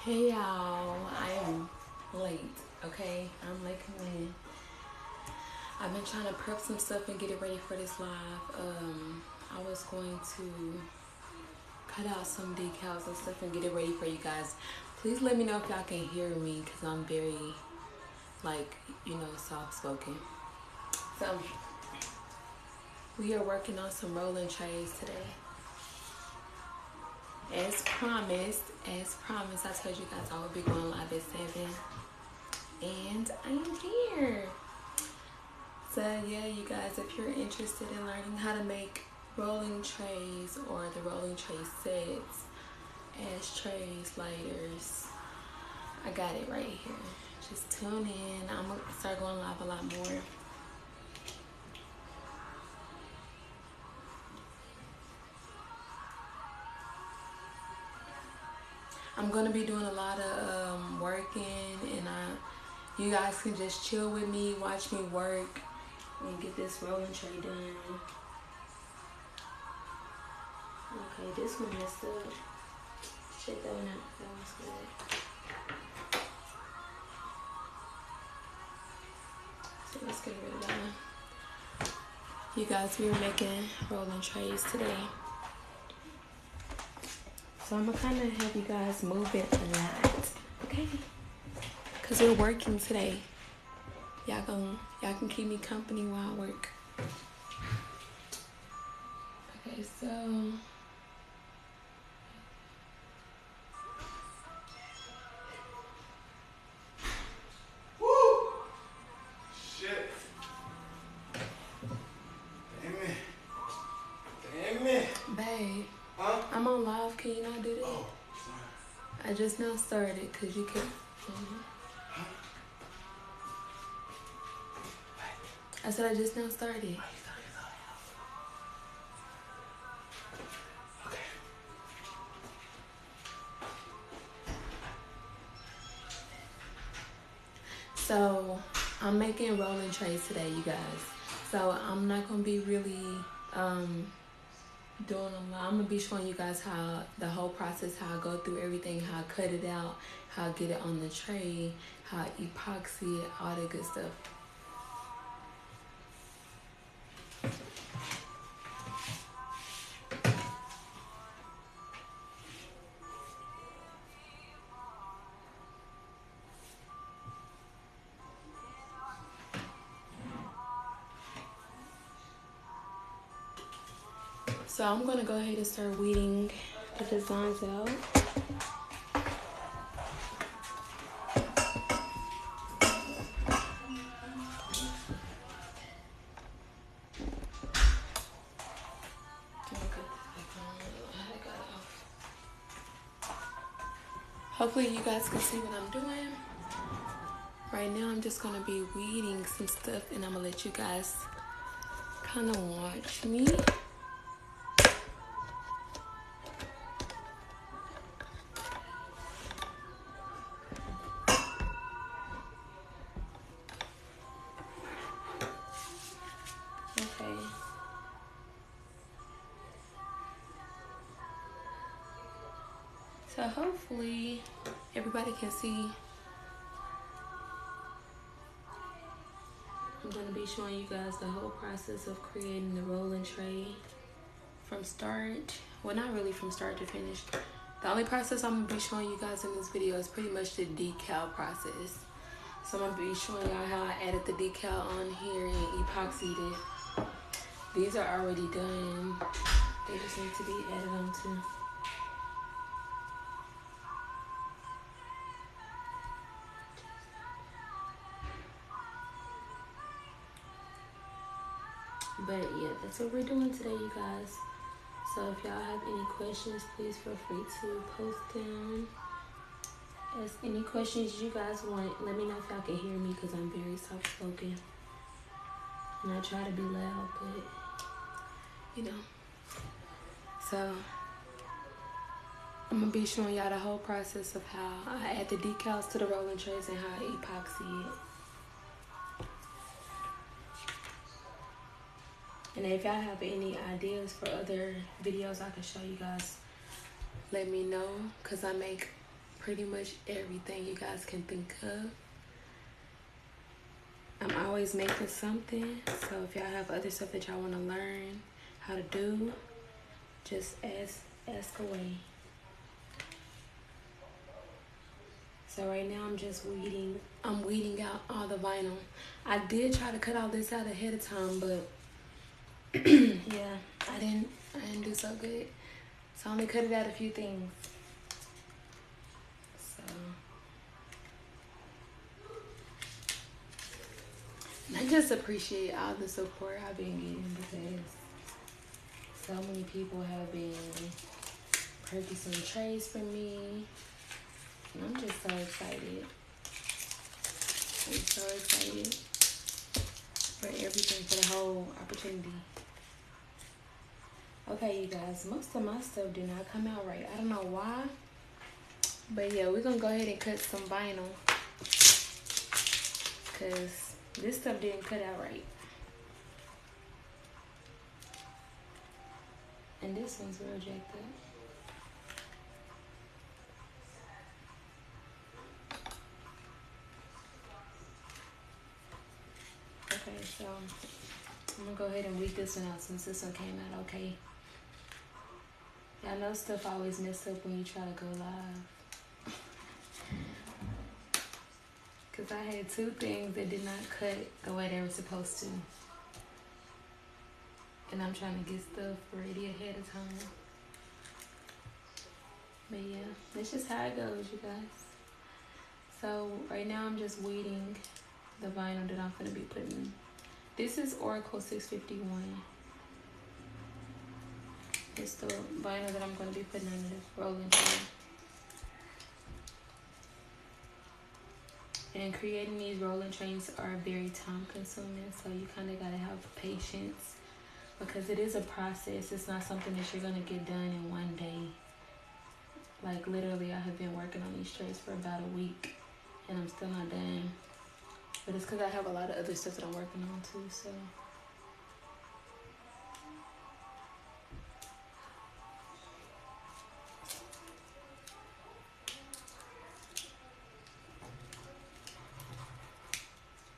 Hey y'all, I am late, okay? I'm like, man, I've been trying to prep some stuff and get it ready for this live. I was going to cut out some decals and stuff and get it ready for you guys. Please let me know if y'all can hear me because I'm very, soft-spoken. So, we are working on some rolling trays today. As promised, I told you guys I would be going live at 7. And I am here. So yeah, you guys, if you're interested in learning how to make rolling trays or the rolling tray sets, ashtrays, lighters, I got it right here. Just tune in. I'm going to start going live a lot more. I'm going to be doing a lot of working, and you guys can just chill with me, watch me work, and get this rolling tray done. Okay, this one messed up. Check that one out. That one's good. So let's get rid of that one. You guys, we are making rolling trays today. So I'm gonna kind of have you guys move it a lot, okay? Cause we're working today. Y'all can keep me company while I work. Okay, so woo! Shit. Damn it. babe, Huh? I'm on live. Can you not do that? Oh, sorry. I just now started because you can. I said I just now started. Okay. So I'm making rolling trays today, you guys. So I'm not gonna be really doing a lot. I'm gonna be showing you guys how the whole process, how I go through everything, how I cut it out, how I get it on the tray, how I epoxy it, all that good stuff. So I'm gonna go ahead and start weeding the designs out. Hopefully you guys can see what I'm doing. Right now I'm just gonna be weeding some stuff and I'm gonna let you guys kind of watch me. Okay. So hopefully everybody can see. I'm going to be showing you guys the whole process of creating the rolling tray from start. Well, not really from start to finish. The only process I'm going to be showing you guys in this video is pretty much the decal process. So I'm going to be showing y'all how I added the decal on here and epoxied it. These are already done. They just need to be added on too. But yeah, that's what we're doing today, you guys. So if y'all have any questions, please feel free to post them. Ask any questions you guys want. Let me know if y'all can hear me because I'm very soft-spoken. And I try to be loud, but, you know. So I'm going to be showing y'all the whole process of how I add the decals to the rolling trays and how I epoxy it. And if y'all have any ideas for other videos I can show you guys, let me know, because I make pretty much everything you guys can think of. I'm always making something, so if y'all have other stuff that y'all want to learn how to do, just ask away. So right now I'm just weeding. I'm weeding out all the vinyl. I did try to cut all this out ahead of time, but yeah, I didn't do so good. So I only cut it out a few things. So and I just appreciate all the support I've been getting because so many people have been purchasing trays for me. And I'm just so excited. I'm so excited for everything, for the whole opportunity. Okay, you guys, most of my stuff did not come out right. I don't know why. But yeah, we're going to go ahead and cut some vinyl. Because this stuff didn't cut out right. And this one's real jacked up. Okay, so I'm gonna go ahead and weed this one out since this one came out okay. Y'all know stuff always mess up when you try to go live. Cause I had two things that did not cut the way they were supposed to. And I'm trying to get stuff ready ahead of time. But yeah, that's just how it goes, you guys. So right now I'm just weeding the vinyl that I'm gonna be putting. This is Oracle 651. It's the vinyl that I'm gonna be putting on the rolling pin. And creating these rolling trains are very time consuming, so you kind of gotta have patience because it is a process. It's not something that you're gonna get done in one day. Like literally, I have been working on these trays for about a week and I'm still not done. But it's because I have a lot of other stuff that I'm working on too, so.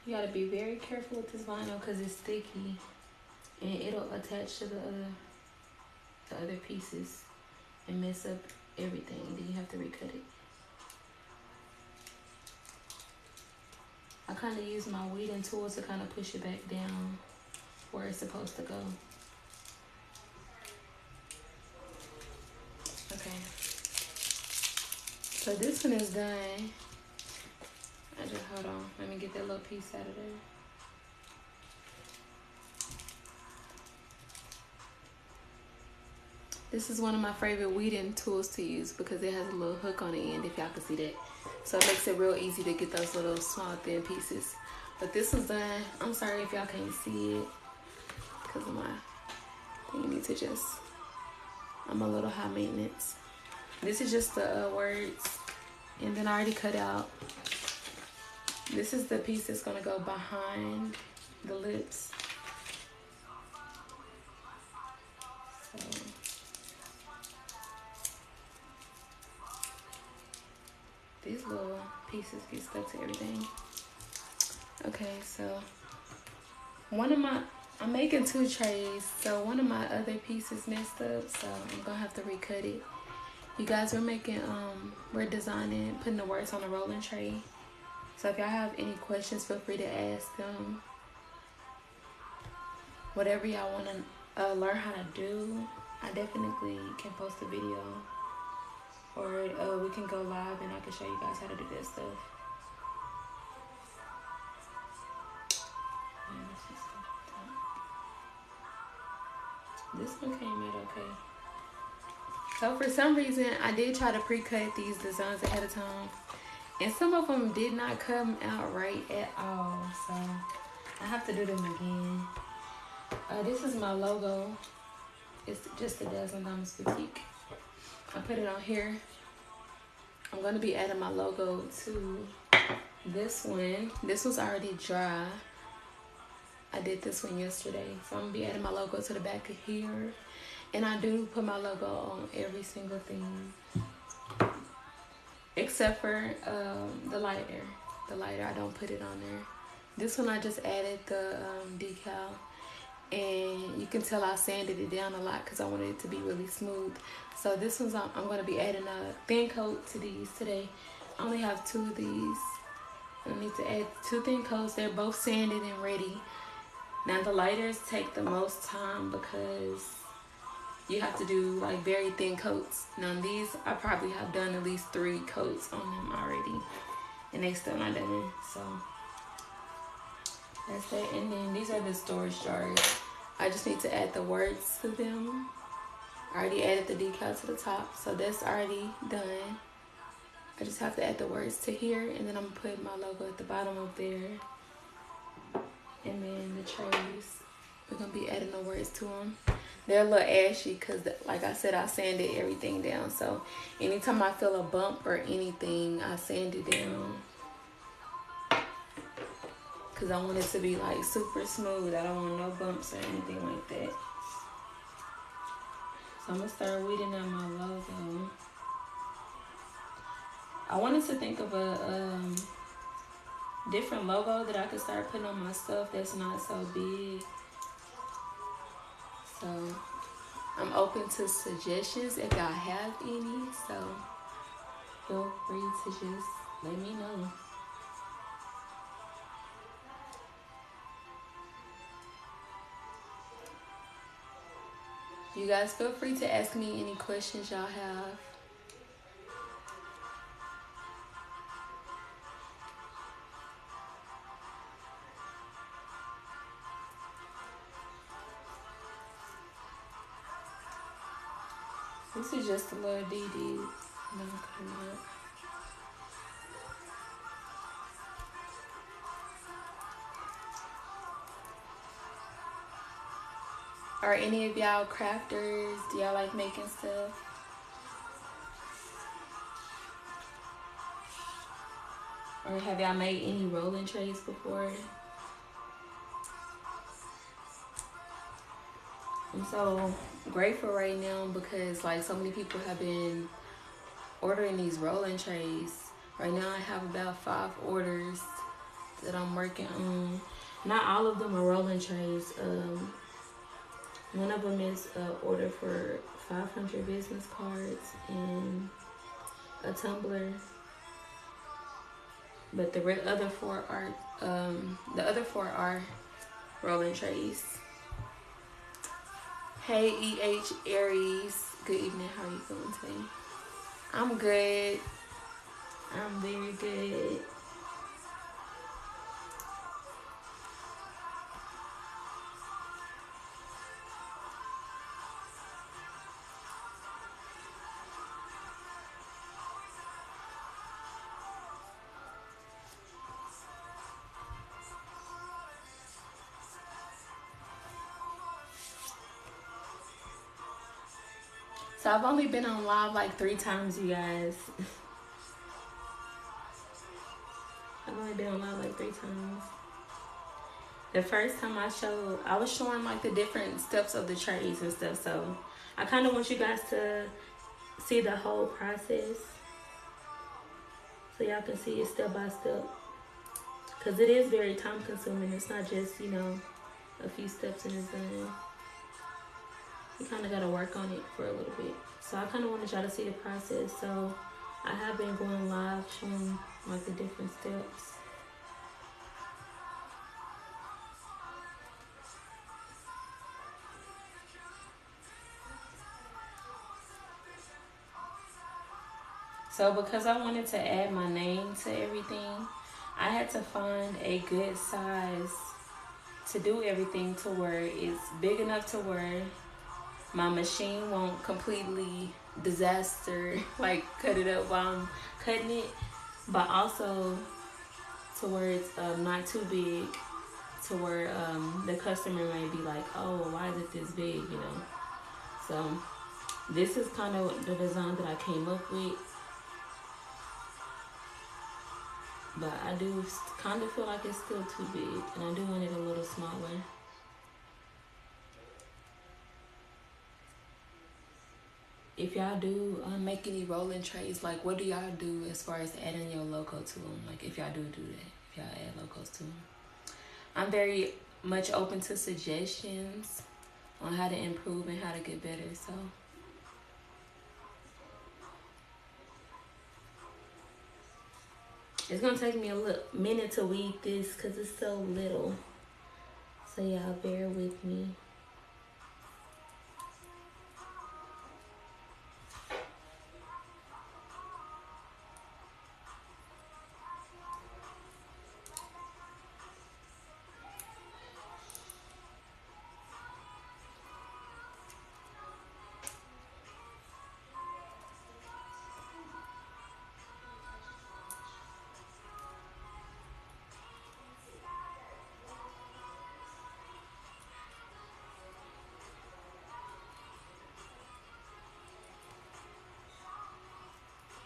You gotta be very careful with this vinyl because it's sticky and it'll attach to the other pieces and mess up everything. Then you have to recut it. I kind of use my weeding tool to kind of push it back down where it's supposed to go. Okay. So this one is done. Hold on. Let me get that little piece out of there. This is one of my favorite weeding tools to use because it has a little hook on the end, if y'all can see that. So it makes it real easy to get those little small thin pieces. But this was done. I'm sorry if y'all can't see it because of my thingy to just, I'm a little high maintenance. This is just the words, and then I already cut out. This is the piece that's gonna go behind the lips. So these little pieces get stuck to everything. Okay, so I'm making two trays, so one of my other pieces messed up, so I'm gonna have to recut it. You guys, we're designing, putting the words on a rolling tray. So if y'all have any questions, feel free to ask them. Whatever y'all want to learn how to do, I definitely can post a video. Or we can go live and I can show you guys how to do that stuff. This one came out okay. So for some reason, I did try to pre-cut these designs ahead of time. And some of them did not come out right at all. So I have to do them again. This is my logo. It's just the Dazzling Diamonds Boutique. I put it on here. I'm going to be adding my logo to this one. This was already dry. I did this one yesterday. So I'm going to be adding my logo to the back of here. And I do put my logo on every single thing. except for the lighter. The lighter, I don't put it on there. This one I just added the decal, and you can tell I sanded it down a lot because I wanted it to be really smooth. So this one's I'm going to be adding a thin coat to these today. I only have 2 of these. I need to add 2 thin coats. They're both sanded and ready. Now the lighters take the most time because you have to do like very thin coats. Now these, I probably have done at least 3 coats on them already, and they still not done. So that's that. And then these are the storage jars. I just need to add the words to them. I already added the decal to the top, so that's already done. I just have to add the words to here, and then I'm gonna put my logo at the bottom of there. And then the trays, we're gonna be adding the words to them. They're a little ashy because, like I said, I sanded everything down. So anytime I feel a bump or anything, I sand it down. Because I want it to be like super smooth. I don't want no bumps or anything like that. So I'm gonna start weeding out my logo. I wanted to think of a different logo that I could start putting on my stuff that's not so big. So I'm open to suggestions if y'all have any. So feel free to just let me know. You guys feel free to ask me any questions y'all have. This is just a little DD. Are any of y'all crafters? Do y'all like making stuff? Or have y'all made any rolling trays before? I'm so grateful right now because like so many people have been ordering these rolling trays. Right now I have about 5 orders that I'm working on. Not all of them are rolling trays. One of them is an order for 500 business cards and a tumbler. But the other 4 are rolling trays. Hey EH Aries, good evening. How are you feeling today? I'm good. I'm very good. So I've only been on live like 3 times, you guys. I've only been on live like 3 times. The first time I was showing like the different steps of the trays and stuff. So I kind of want you guys to see the whole process, so y'all can see it step by step. Because it is very time consuming. It's not just, you know, a few steps and it's done. You kind of got to work on it for a little bit. So I kind of wanted y'all to see the process. So I have been going live showing like the different steps. So because I wanted to add my name to everything, I had to find a good size to do everything to where it's big enough to where my machine won't completely disaster, like cut it up while I'm cutting it, but also to where it's not too big to where the customer may be like, oh, why is it this big, you know? So this is kind of the design that I came up with, but I do kind of feel like it's still too big, and I do want it a little smaller. if y'all do make any rolling trays, like what do y'all do as far as adding your logo to them? Like if y'all do that, if y'all add logos to them. I'm very much open to suggestions on how to improve and how to get better. So it's gonna take me a little minute to weed this because it's so little. So y'all bear with me.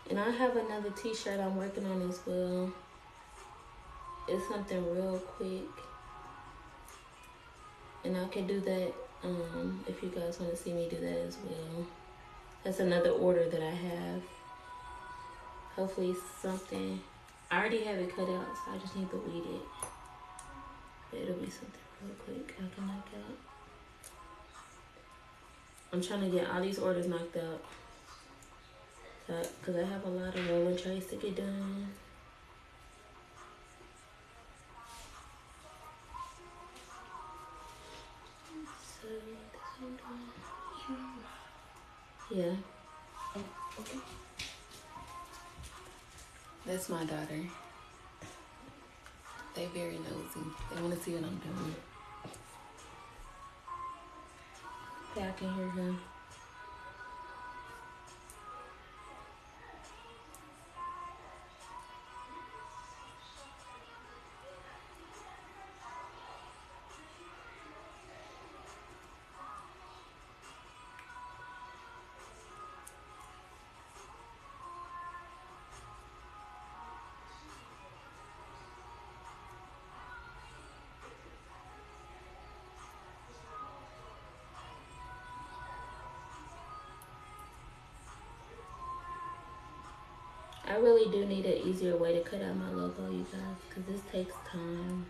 And I have another t-shirt I'm working on as well. It's something real quick. And I can do that if you guys want to see me do that as well. That's another order that I have. Hopefully something. I already have it cut out, so I just need to weed it. But it'll be something real quick I can knock out. I'm trying to get all these orders knocked out. Because I have a lot of rolling trays to get done. So, this one done. Yeah. Oh, okay. That's my daughter. They very nosy. They want to see what I'm doing. Yeah, I can hear her. I really do need an easier way to cut out my logo, you guys, because this takes time.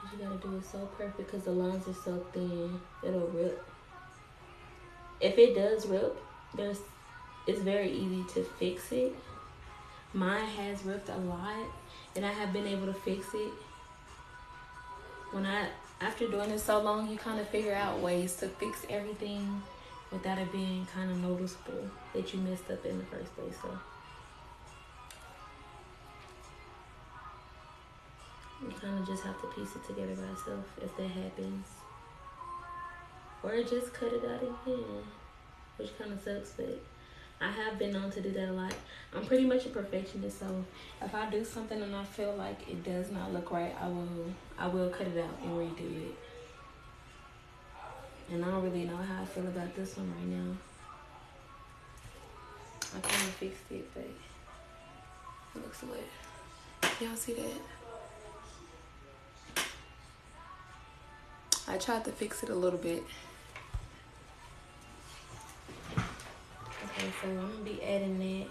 You gotta do it so perfect because the lines are so thin. It'll rip. If it does rip, it's very easy to fix it. Mine has ripped a lot, and I have been able to fix it. After doing it so long, you kind of figure out ways to fix everything without it being kind of noticeable that you messed up in the first place. So you kind of just have to piece it together by yourself if that happens. Or just cut it out again, which kind of sucks, but I have been known to do that a lot. I'm pretty much a perfectionist, so if I do something and I feel like it does not look right, I will cut it out and redo it. And I don't really know how I feel about this one right now. I kind of fixed it, but it looks lit. Y'all see that? I tried to fix it a little bit. Okay, so I'm gonna be adding that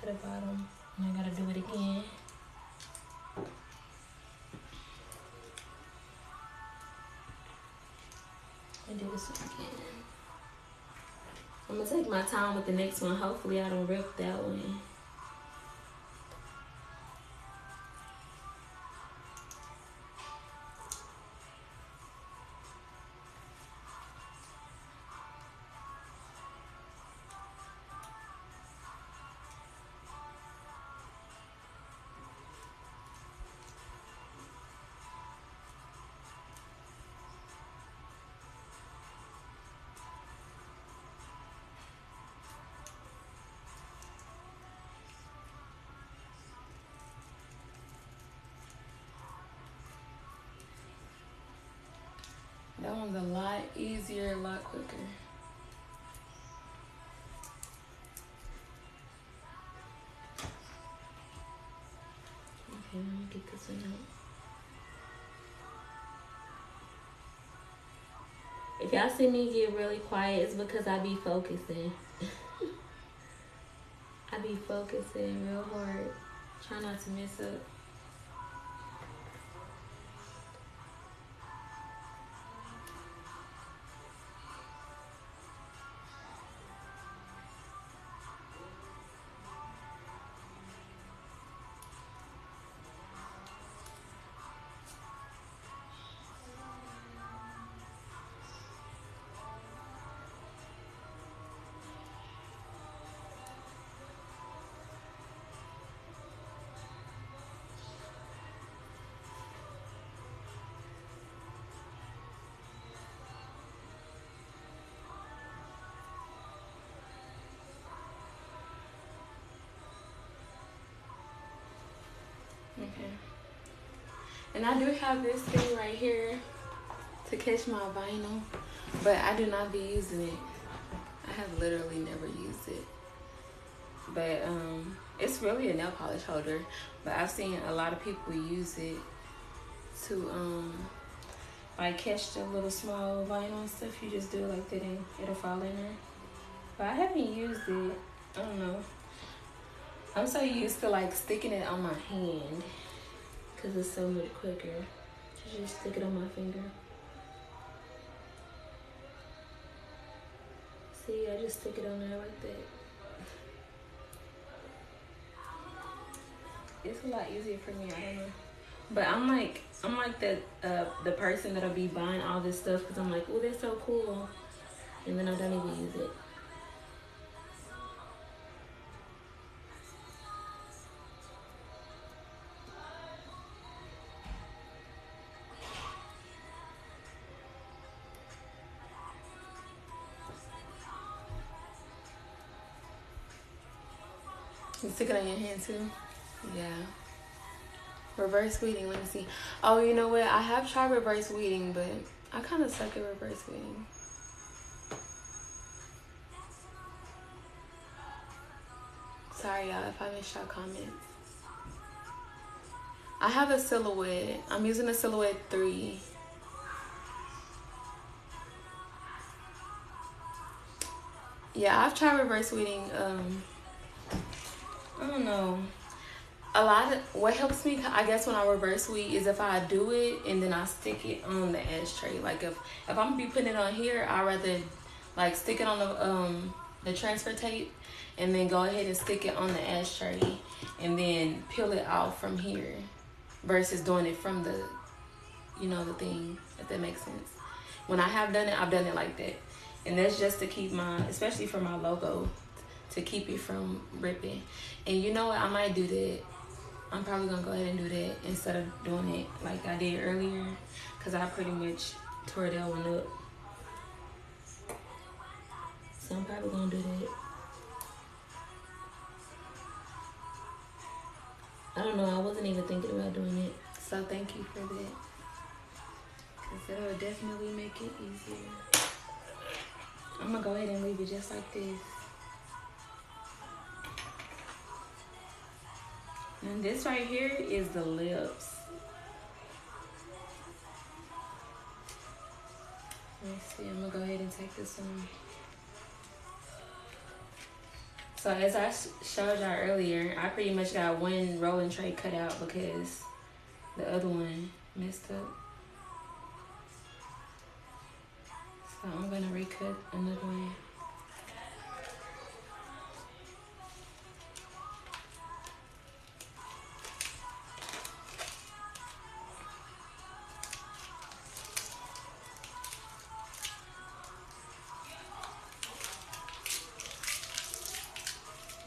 to the bottom, and I gotta do it again. And do this one again. I'm gonna take my time with the next one. Hopefully I don't rip that one. That one's a lot easier, a lot quicker. Okay, let me get this one out. If y'all see me get really quiet, it's because I be focusing. I be focusing real hard. Try not to mess up. Okay. And I do have this thing right here to catch my vinyl, but I do not be using it. I have literally never used it. But it's really a nail polish holder, but I've seen a lot of people use it to like catch the little small vinyl and stuff. You just do it like that and it'll fall in there. But I haven't used it. I don't know. I'm so used to like sticking it on my hand because it's so much quicker to just stick it on my finger. See, I just stick it on there like that. It's a lot easier for me, I don't know. But I'm like the person that'll be buying all this stuff because I'm like, oh, that's so cool. And then I don't even use it. You stick it on your hand too? Yeah. Reverse weeding, let me see. Oh, you know what? I have tried reverse weeding, but I kind of suck at reverse weeding. Sorry, y'all, if I missed y'all comments. I have a Silhouette. I'm using a Silhouette 3. Yeah, I've tried reverse weeding. I don't know. A lot of what helps me, I guess, when I reverse weed is if I do it and then I stick it on the ashtray. Like if I'm gonna be putting it on here, I'd rather like stick it on the transfer tape and then go ahead and stick it on the ashtray and then peel it off from here versus doing it from the, you know, the thing, if that makes sense. When I have done it, I've done it like that. And that's just to keep my, especially for my logo, to keep it from ripping. And you know what, I might do that. I'm probably gonna go ahead and do that instead of doing it like I did earlier, because I pretty much tore that one up. So I'm probably gonna do that. I don't know, I wasn't even thinking about doing it. So thank you for that, because it'll definitely make it easier. I'm gonna go ahead and leave it just like this. And this right here is the lips. Let's see, I'm gonna go ahead and take this one. So as I showed y'all earlier, I pretty much got one rolling tray cut out because the other one messed up. So I'm gonna recut another one.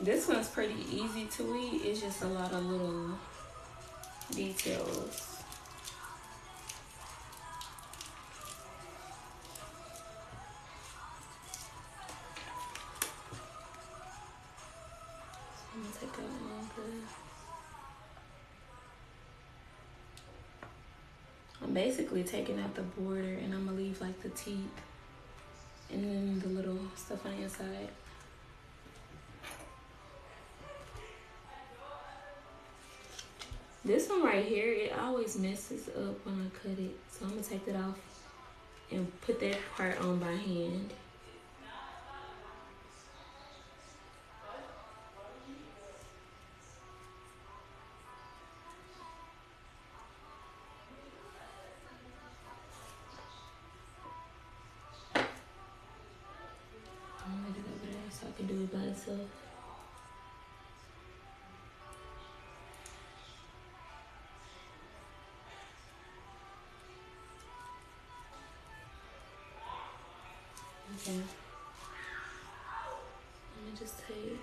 This one's pretty easy to weed. It's just a lot of little details. I'm gonna take that one good. I'm basically taking out the border and I'm gonna leave like the teeth and then the little stuff on the inside. This one right here, it always messes up when I cut it. So I'm gonna take that off and put that part on by hand. I'm gonna get over there so I can do it by itself. Okay. Let me just take.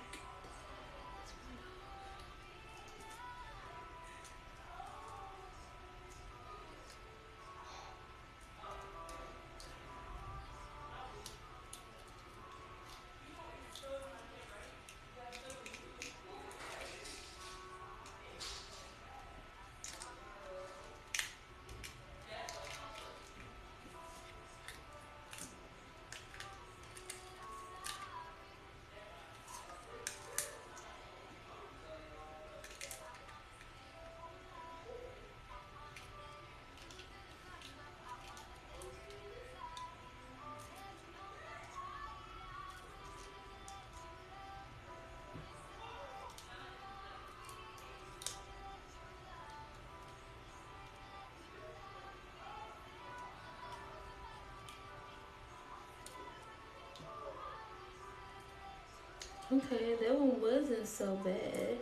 Okay, that one wasn't so bad.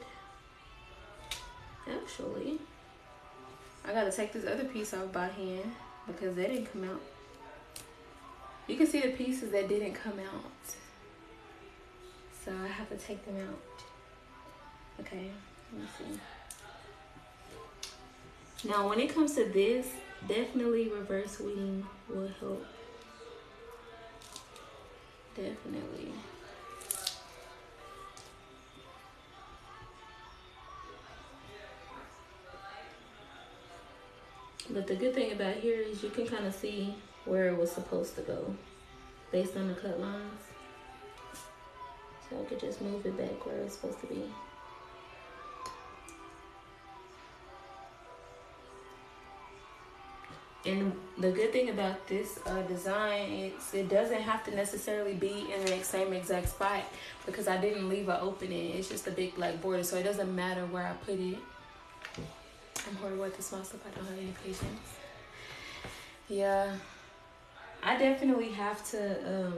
Actually, I gotta take this other piece off by hand because that didn't come out. You can see the pieces that didn't come out. So I have to take them out. Okay, let me see. Now when it comes to this, definitely reverse weeding will help. Definitely. But the good thing about here is you can kind of see where it was supposed to go based on the cut lines. So I could just move it back where it's supposed to be. And the good thing about this design is it doesn't have to necessarily be in the same exact spot because I didn't leave an opening. It's just a big black border, so it doesn't matter where I put it. I'm horrible with the small stuff. I don't have any patience. Yeah, I definitely have to.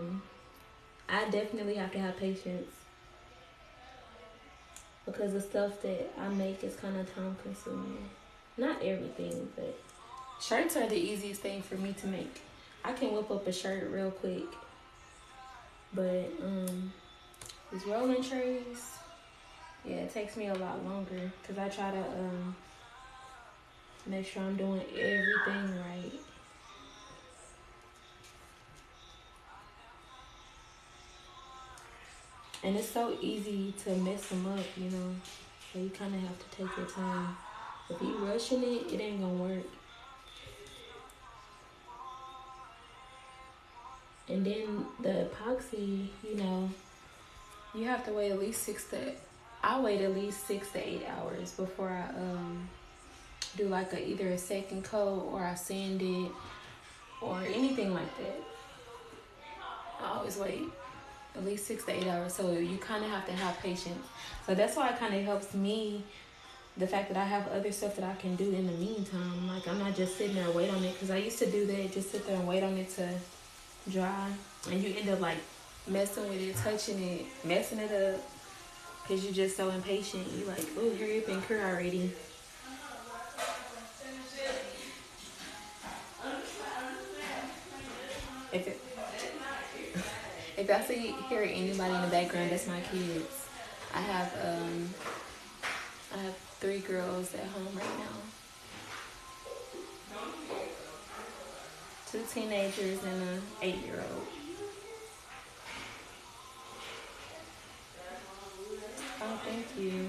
I definitely have to have patience because the stuff that I make is kind of time consuming. Not everything, but shirts are the easiest thing for me to make. I can whip up a shirt real quick, but these rolling trays, yeah, it takes me a lot longer because I try to make sure I'm doing everything right. And it's so easy to mess them up, you know. So you kind of have to take your time. If you rushing it, it ain't gonna work. And then the epoxy, you know, you have to wait at least I wait at least 6 to 8 hours before I do like either a second coat or I sand it or anything like that. I always wait at least 6 to 8 hours, so you kind of have to have patience. So that's why it kind of helps me, the fact that I have other stuff that I can do in the meantime. Like I'm not just sitting there waiting on it, because I used to do that, just sit there and wait on it to dry, and you end up like messing with it, touching it, messing it up, because you're just so impatient. You like, oh, hurry up and cure already. If I see hear anybody in the background, that's my kids. I have 3 girls at home right now. 2 teenagers and an 8-year-old. Oh, thank you.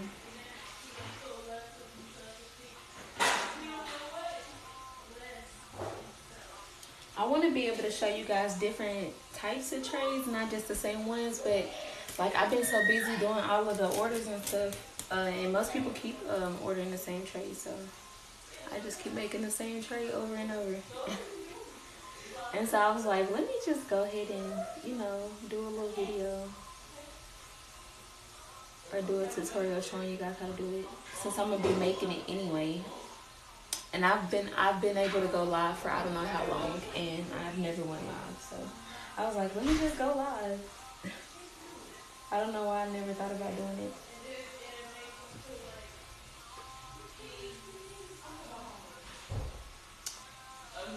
I want to be able to show you guys different types of trays, not just the same ones, but like I've been so busy doing all of the orders and stuff, and most people keep ordering the same tray, so I just keep making the same tray over and over. And so I was like, let me just go ahead and, you know, do a little video or do a tutorial showing you guys how to do it, since I'm gonna be making it anyway. And I've been able to go live for I don't know how long, and I've never went live. So I was like, let me just go live. I don't know why I never thought about doing it.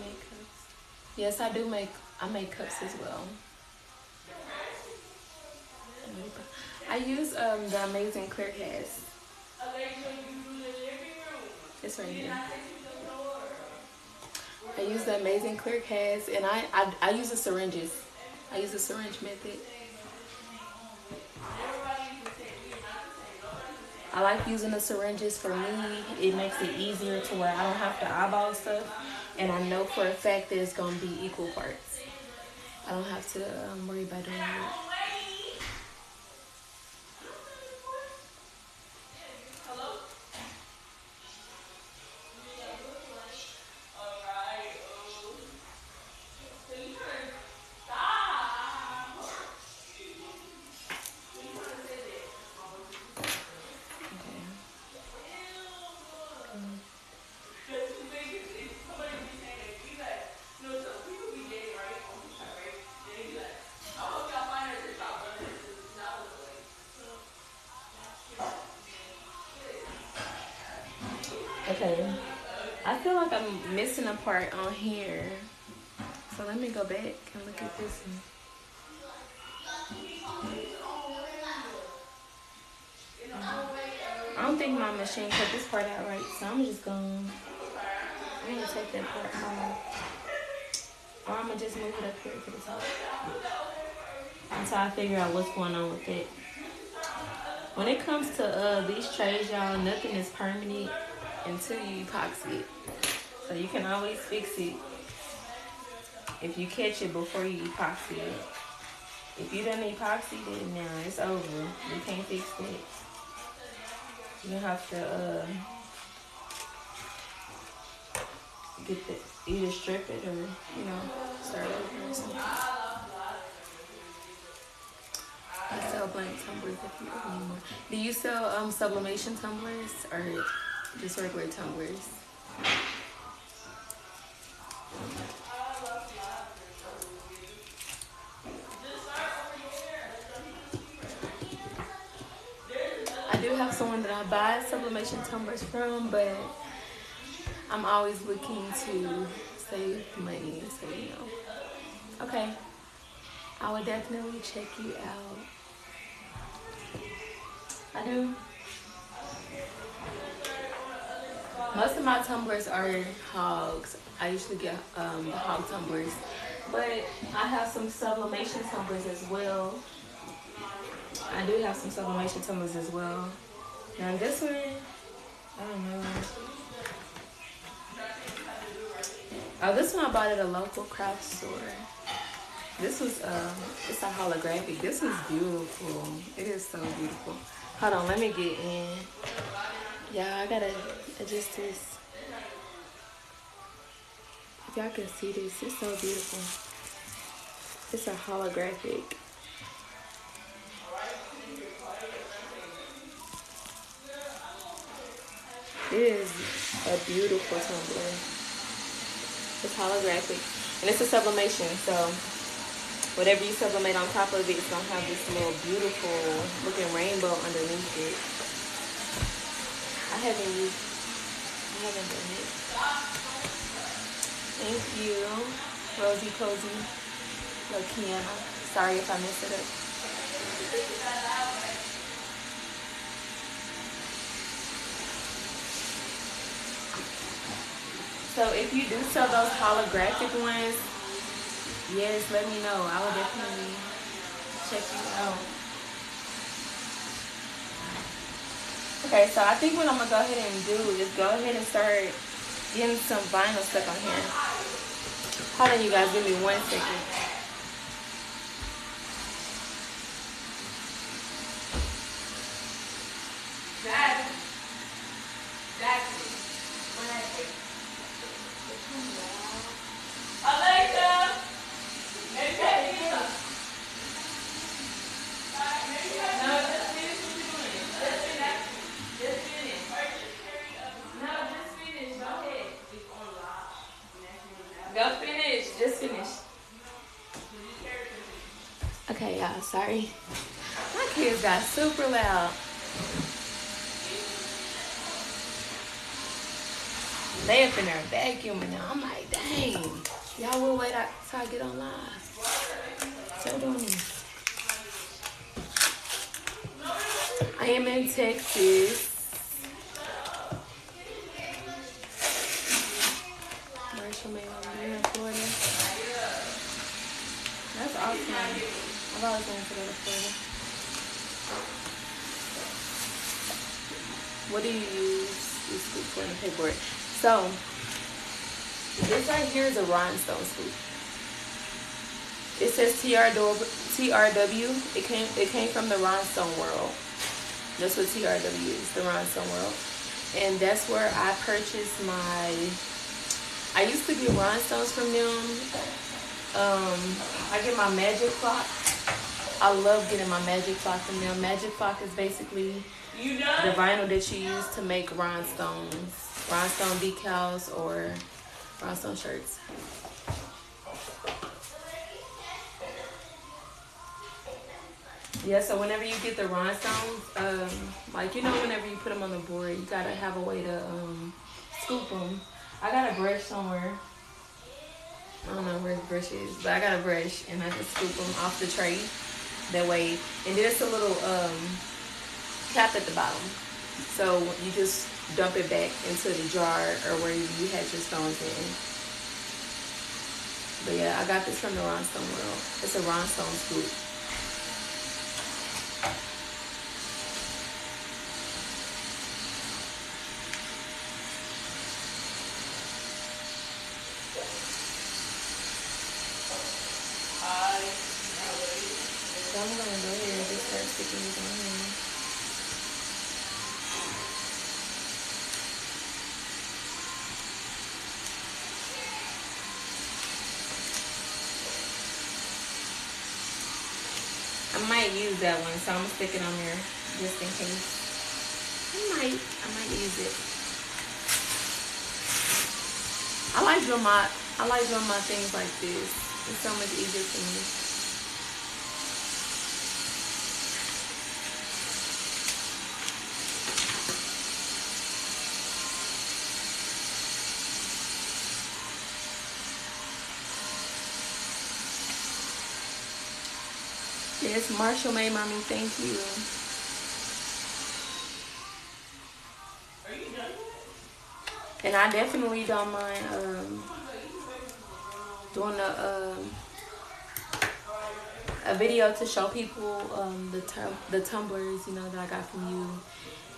Make cups. Yes, I do make. I make cups as well. I use the Amazing Clear Cast. It's right here. I use the Amazing Clear Cast, and I use the syringes. I use the syringe method. I like using the syringes. For me, it makes it easier to where I don't have to eyeball stuff, and I know for a fact that it's gonna be equal parts. I don't have to worry about doing that. Okay, I feel like I'm missing a part on here, so let me go back and look at this one. I don't think my machine cut this part out right, so I'm just gonna take that part off, or I'm gonna just move it up here to the top until I figure out what's going on with it. When it comes to these trays, y'all, nothing is permanent until you epoxy it. So you can always fix it if you catch it before you epoxy it. If you done epoxied it, now it's over. You can't fix it. You have to get the either strip it or start over or something. I sell blank tumblers if you don't need more. Do you sell sublimation tumblers or just regular tumblers? I do have someone that I buy sublimation tumblers from, but I'm always looking to save money, so Okay, I would definitely check you out. I do. Most of my tumblers are hogs. I usually get the hog tumblers, but I have some sublimation tumblers as well. I do have some sublimation tumblers as well. Now this one, I don't know. Oh, this one I bought at a local craft store. This was it's a holographic. This is beautiful. It is so beautiful. Hold on, let me get in. Yeah, I gotta adjust this. If y'all can see this, it's so beautiful. It's a holographic. It is a beautiful tumbler. It's holographic. And it's a sublimation, so whatever you sublimate on top of it, it's gonna have this little beautiful looking rainbow underneath it. I haven't done it. Thank you, Rosie Cozy Lakiana. Sorry if I messed it up. So if you do sell those holographic ones, yes, let me know. I will definitely check you out. Okay, so I think what I'm going to go ahead and do is go ahead and start getting some vinyl stuck on here. Hold on, you guys. Give me 1 second. Alexa! Okay, y'all, sorry. My kids got super loud. They up in there vacuuming now. I'm like, dang. Y'all will wait till I get on live. So doing this. I am in Texas. Marshall May over in Florida. That's awesome. I've always wanted to go to Florida. What do you use this scoop for in the paperwork? So, this right here is a rhinestone scoop. It says TRW. It came from the rhinestone world. That's what TRW is, the rhinestone world. And that's where I purchased I used to get rhinestones from them. I get my magic clock. I love getting my magic clock from them. Magic clock is basically the vinyl that you use to make rhinestone decals or rhinestone shirts. Yeah, so whenever you get the rhinestones, like, you know, whenever you put them on the board, you gotta have a way to scoop them. I got a brush somewhere. I don't know where the brush is, but I got a brush and I can scoop them off the tray that way. And there's a little cap at the bottom, so you just dump it back into the jar or where you had your stones in. But yeah, I got this from the rhinestone world. It's a rhinestone scoop. So I'm gonna go ahead and just start sticking these on here. I might use that one, so I'm gonna stick it on there just in case. I might use it. I like doing my things like this. It's so much easier for me. Yes, Marshall May, mommy, thank you. And I definitely don't mind doing a video to show people the tumblers, you know, that I got from you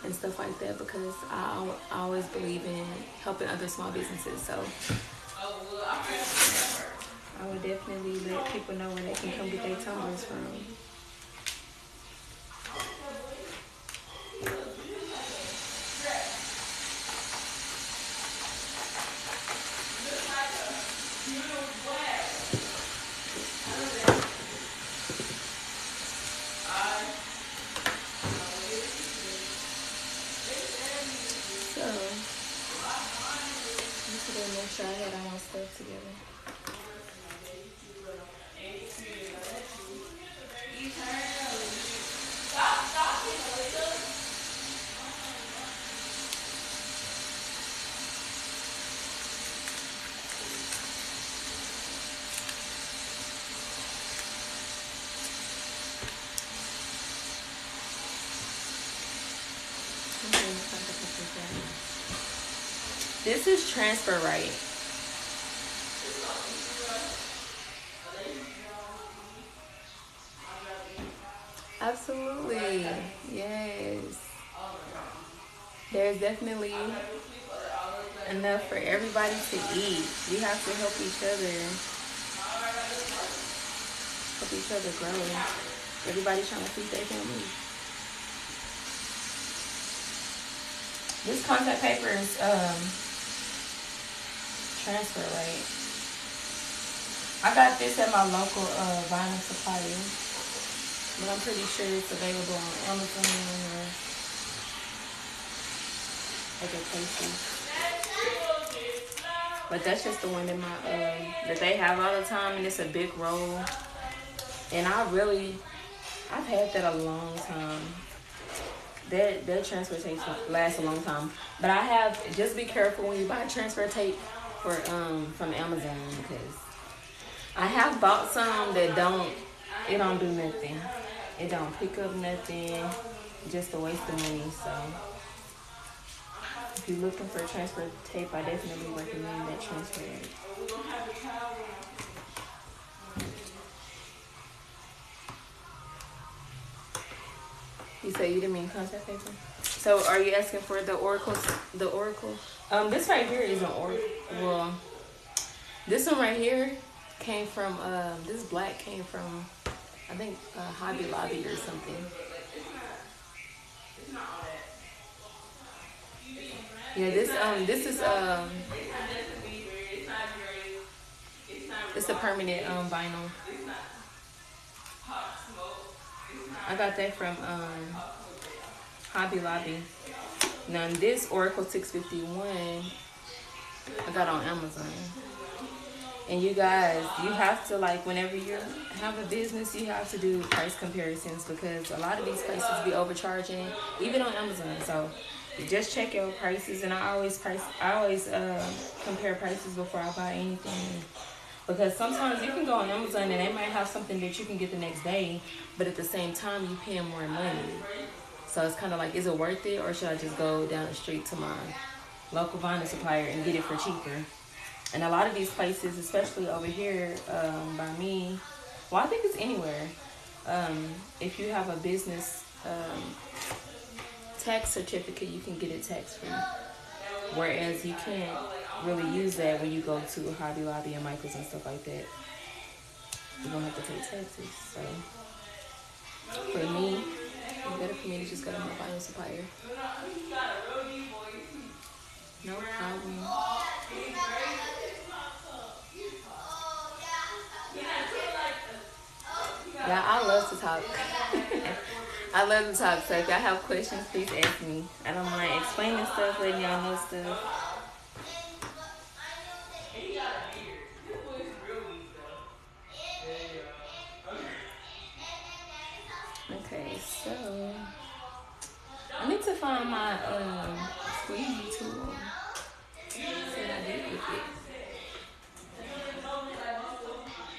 and stuff like that, because I always believe in helping other small businesses. So I would definitely let people know where they can come get their tumblers from. Make sure I had all my stuff together. This is transfer right. Absolutely. Yes. There's definitely enough for everybody to eat. We have to help each other. Help each other grow. Everybody's trying to feed their family. This contact paper is transfer right. I got this at my local vinyl supplier, but I'm pretty sure it's available on Amazon or other places. But that's just the one that that they have all the time, and it's a big roll. And I've had that a long time. That transfer tape lasts a long time. But I have, just be careful when you buy transfer tape from Amazon, because I have bought some that it don't do nothing. It don't pick up nothing. Just a waste of money. So if you're looking for transfer tape, I definitely recommend that transfer tape. You say you didn't mean contact paper? So are you asking for the Oracle? The Oracle? This right here is an Oracle. Well, this one right here came from, this black came from, I think, Hobby Lobby or something. Yeah, this is, it's a permanent, vinyl. I got that from, Hobby Lobby. Now this Oracle 651, I got on Amazon. And you guys, you have to, like, whenever you have a business, you have to do price comparisons, because a lot of these places be overcharging, even on Amazon. So just check your prices, and I always compare prices before I buy anything, because sometimes you can go on Amazon and they might have something that you can get the next day, but at the same time you paying more money. So it's kind of like, is it worth it, or should I just go down the street to my local vinyl supplier and get it for cheaper? And a lot of these places, especially over here by me, well, I think it's anywhere. If you have a business tax certificate, you can get it tax-free. Whereas you can't really use that when you go to Hobby Lobby and Michael's and stuff like that. You're going to have to pay taxes. So for me, it's better for me to just go to my vinyl supplier. No problem. Yeah, I love to talk. I love to talk. So if y'all have questions, please ask me. I don't mind explaining stuff, letting y'all know stuff. Okay, so I need to find my squeegee tool. Said I did with it.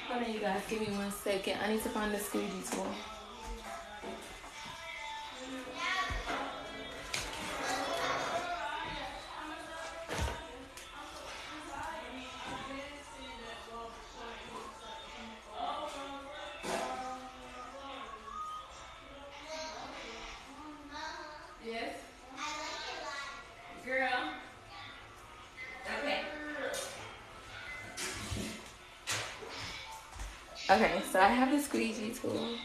Hold on, you guys. Give me 1 second. I need to find the squeegee tool. Yes? Girl. Okay. Okay, so I have the squeegee tool.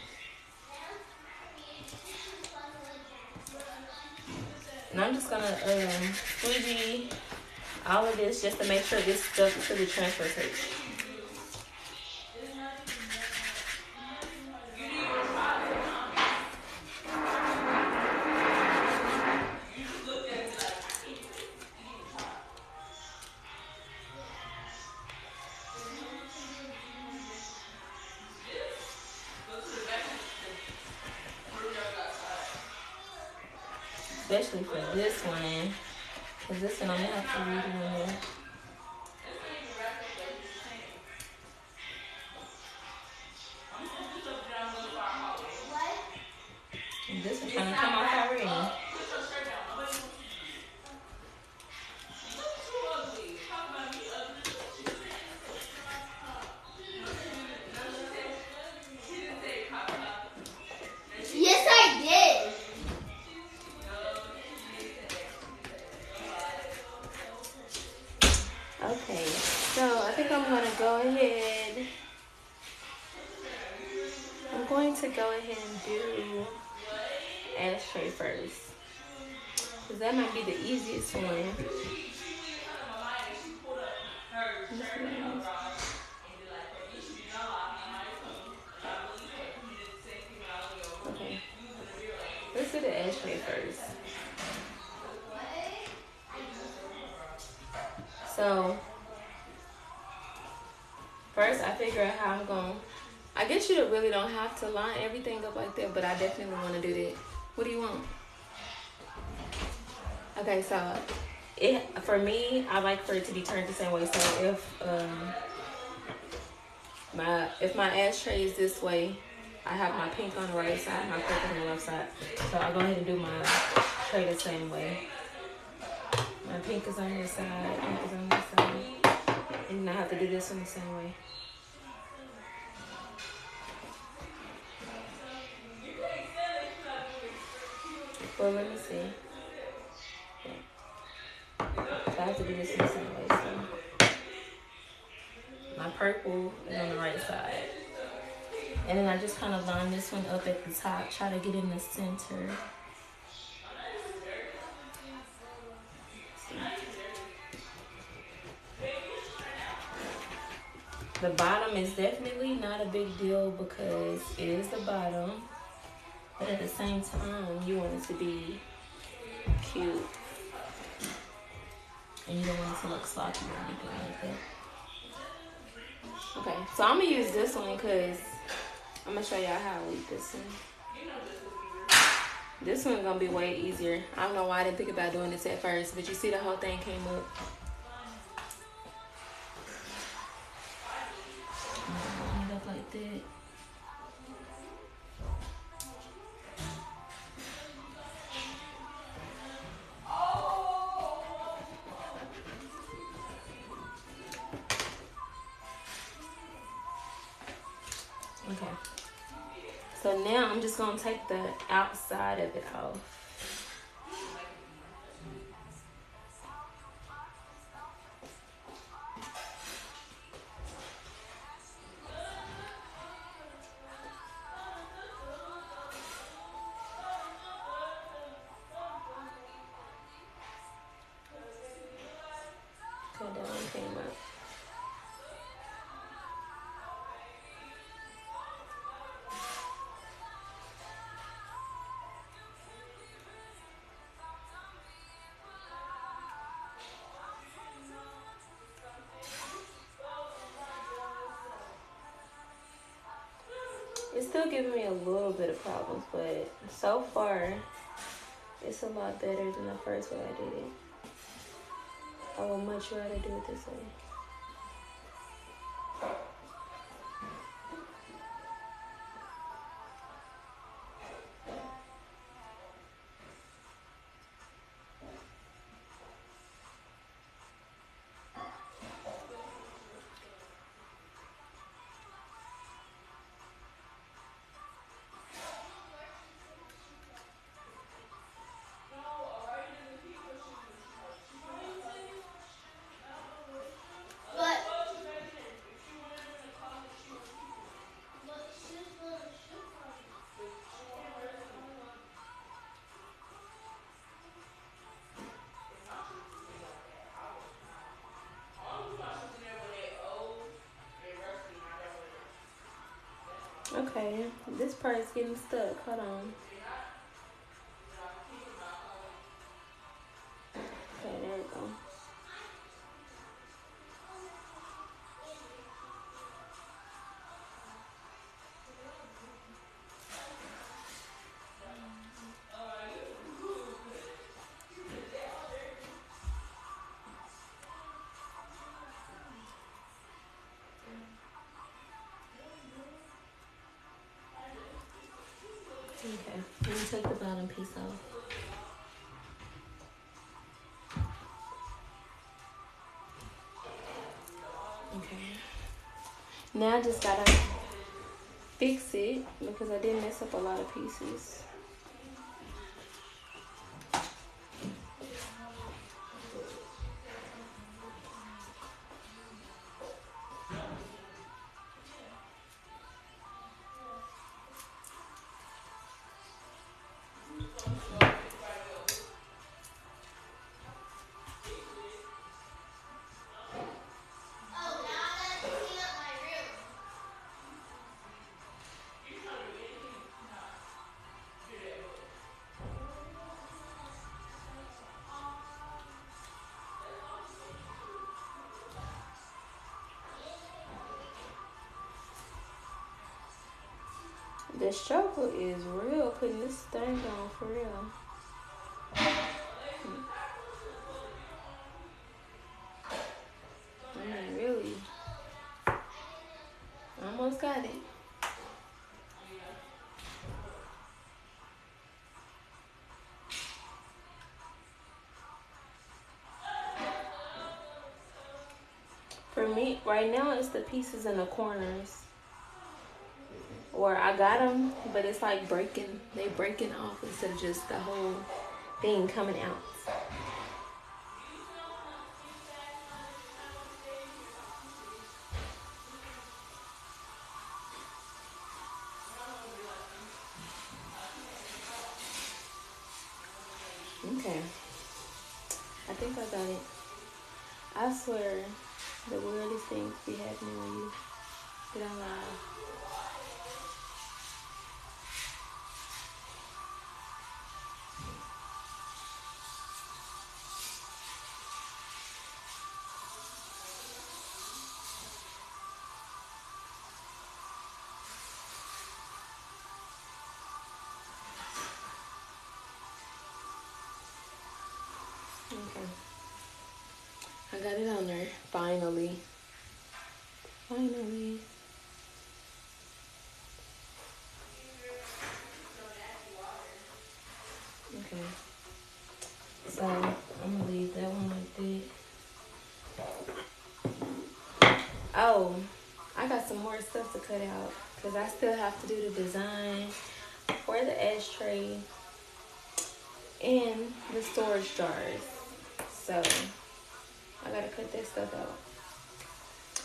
And I'm just gonna squeegee all of this just to make sure this stuck to the transfer tape. Especially for this one, because this one I'm gonna have to read in there. And this one's trying to come off already. Yes, I did. Okay, so I think I'm going to go ahead. I'm going to go ahead and do ashtray first, because that might be the easiest one. Okay, let's do the ashtray first. So first I figure out how I guess you really don't have to line everything up like that, but I definitely want to do that. What do you want? Okay, so for me, I like for it to be turned the same way. So if my ashtray is this way, I have my pink on the right side, my purple on the left side. So I'll go ahead and do my tray the same way. My pink is on this side, pink is on this side, and then I have to do this one the same way. Well, let me see. So I have to do this in the same way. So my purple is on the right side. And then I just kind of line this one up at the top, try to get in the center. The bottom is definitely not a big deal because it is the bottom. But at the same time, you want it to be cute. And you don't want it to look sloppy or anything like that. Okay, so I'm going to use this one because I'm going to show y'all how I weave this one. This one's going to be way easier. I don't know why I didn't think about doing this at first, but you see the whole thing came up. Line it up like that. Okay. So now I'm just going to take the outside of it off. Okay, that one came up. It's still giving me a little bit of problems, but so far, it's a lot better than the first way I did it. I would much rather do it this way. Okay, this part is getting stuck. Hold on. Okay, there we go. Okay, let me take the bottom piece off. Okay. Now I just gotta fix it because I did mess up a lot of pieces. The struggle is real putting this thing on for real. I mean, really. Almost got it. For me, right now, it's the pieces in the corners. Or I got them, but it's like breaking. They breaking off instead of just the whole thing coming out. Okay. I think I got it. I swear, the weirdest things be happening when you get on live. Okay. I got it on there. Finally. Finally. Okay. So, I'm going to leave that one like that. Oh, I got some more stuff to cut out. Because I still have to do the design for the ashtray and the storage jars. So, I got to cut that stuff out.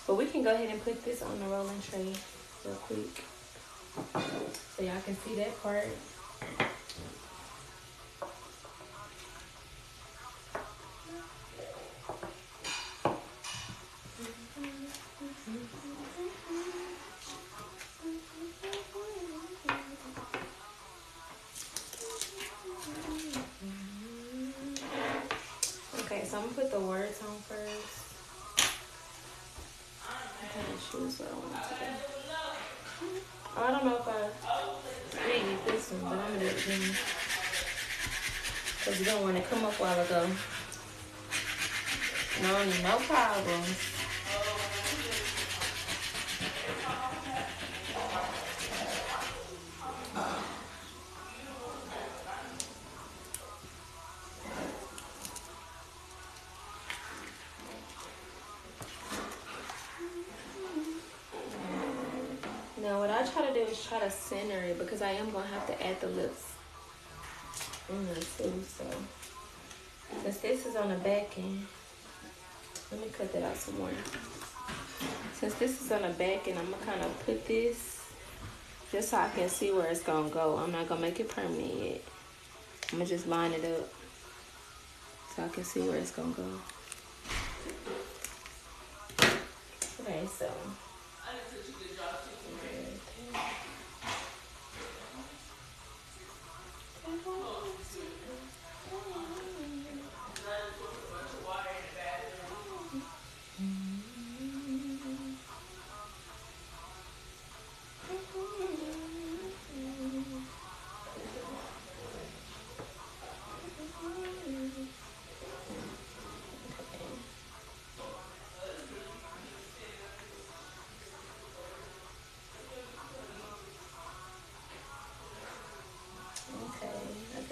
But we can go ahead and put this on the rolling tray real quick. So y'all can see that part. Okay, so I'm gonna put the words on first. Choose what I want to do. I don't know if I read this one, but I'm gonna do it again. Because you don't want to come up a while ago. No problems. Now what I try to do is try to center it because I am gonna have to add the lips in there too. So since this is on the back end, let me cut that out some more. Since this is on the back end, I'm gonna kind of put this just so I can see where it's gonna go. I'm not gonna make it permanent yet. I'm gonna just line it up so I can see where it's gonna go. Okay, so.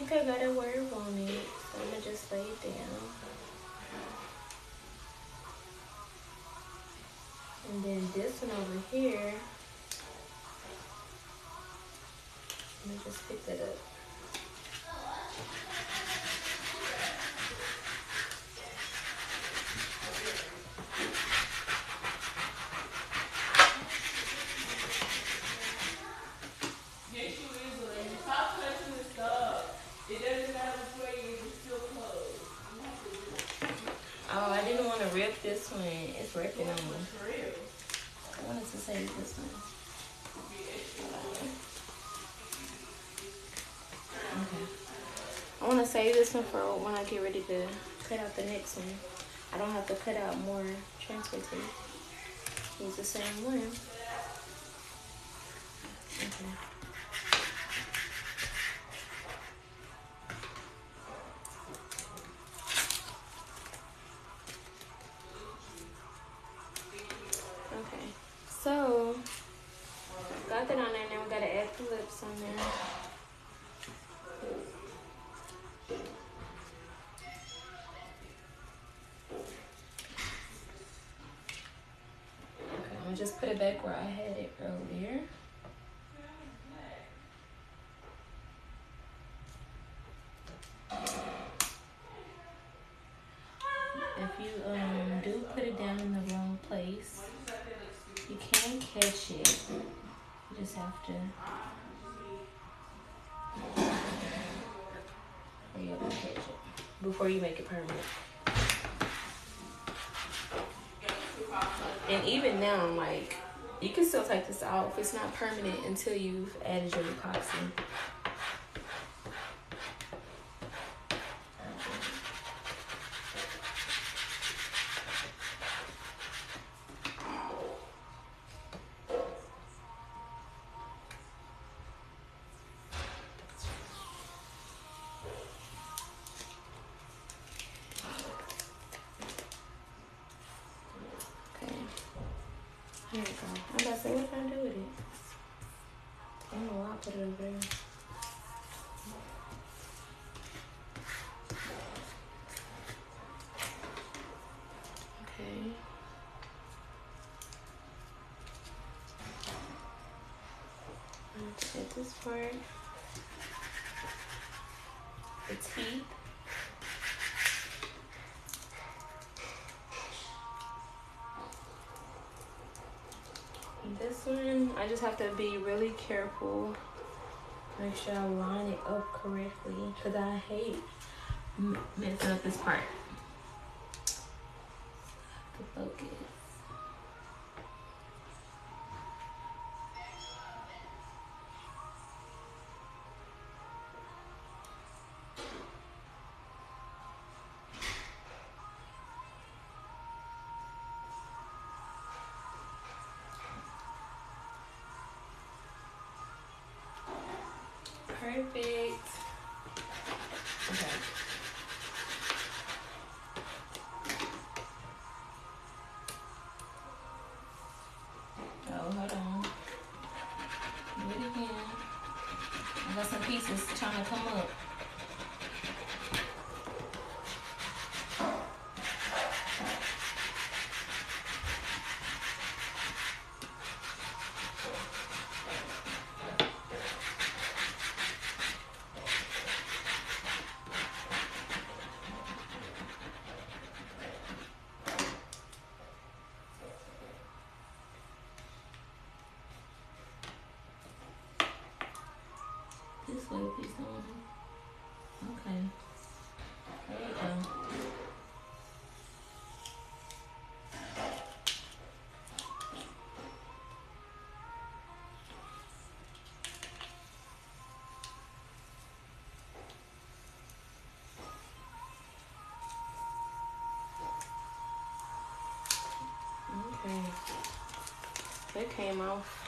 I got it where I want it, so I'm gonna just lay it down. And then this one over here, let me just pick that up. Oh, I didn't want to rip this one. It's ripping on me. I wanted to save this one. Okay. I want to save this one for when I get ready to cut out the next one. I don't have to cut out more transfer tape. Use the same one. Okay. just put it back where I had it earlier. If you do put it down in the wrong place, you can catch it. You just have to hurry up and catch it before you make it permanent. And even now, like, you can still take this off. It's not permanent until you've added your epoxy. There you go. I'm about to say, what can I do with it? I don't know why I put it over there. Okay. Let's get this part. The teeth. This one, I just have to be really careful. Make sure I line it up correctly, because I hate messing up this part. The focus. Perfect. Okay. Oh, hold on. Do it again. I got some pieces trying to come up. This way, please don't. Okay. There you go. Okay. It came off.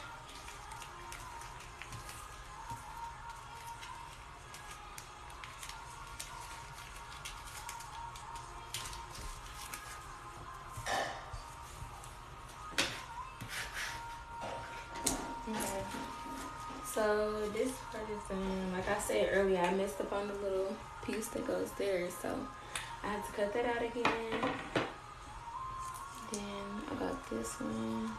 So this part is done. Like I said earlier, I messed up on the little piece that goes there, so I had to cut that out again. Then I got this one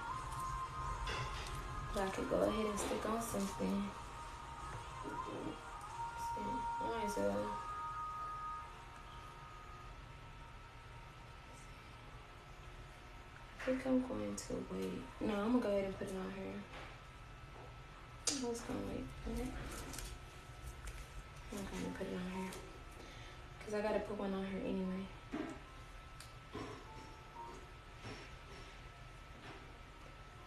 that I could go ahead and stick on something. Alright, so I think I'm going to wait. No, I'm gonna go ahead and put it on here. I was gonna wait for it. I'm gonna put it on here because I gotta put one on here anyway.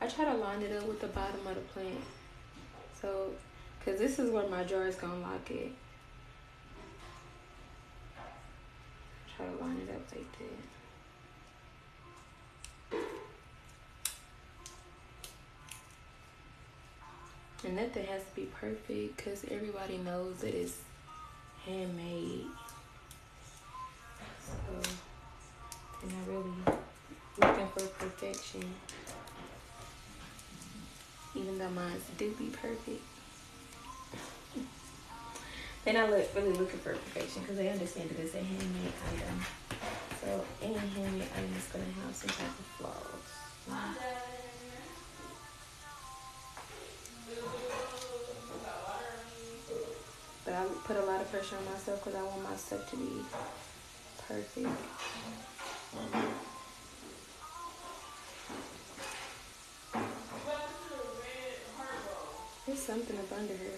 I try to line it up with the bottom of the plant, so because this is where my jar is gonna lock it. Try to line it up like that. And nothing has to be perfect because everybody knows that it's handmade. So they're not really looking for perfection. Even though mine do be perfect. They're not really looking for perfection because they understand that it's a handmade item. So any handmade item is going to have some type of flaws. I put a lot of pressure on myself because I want my stuff to be perfect. There's something up under here.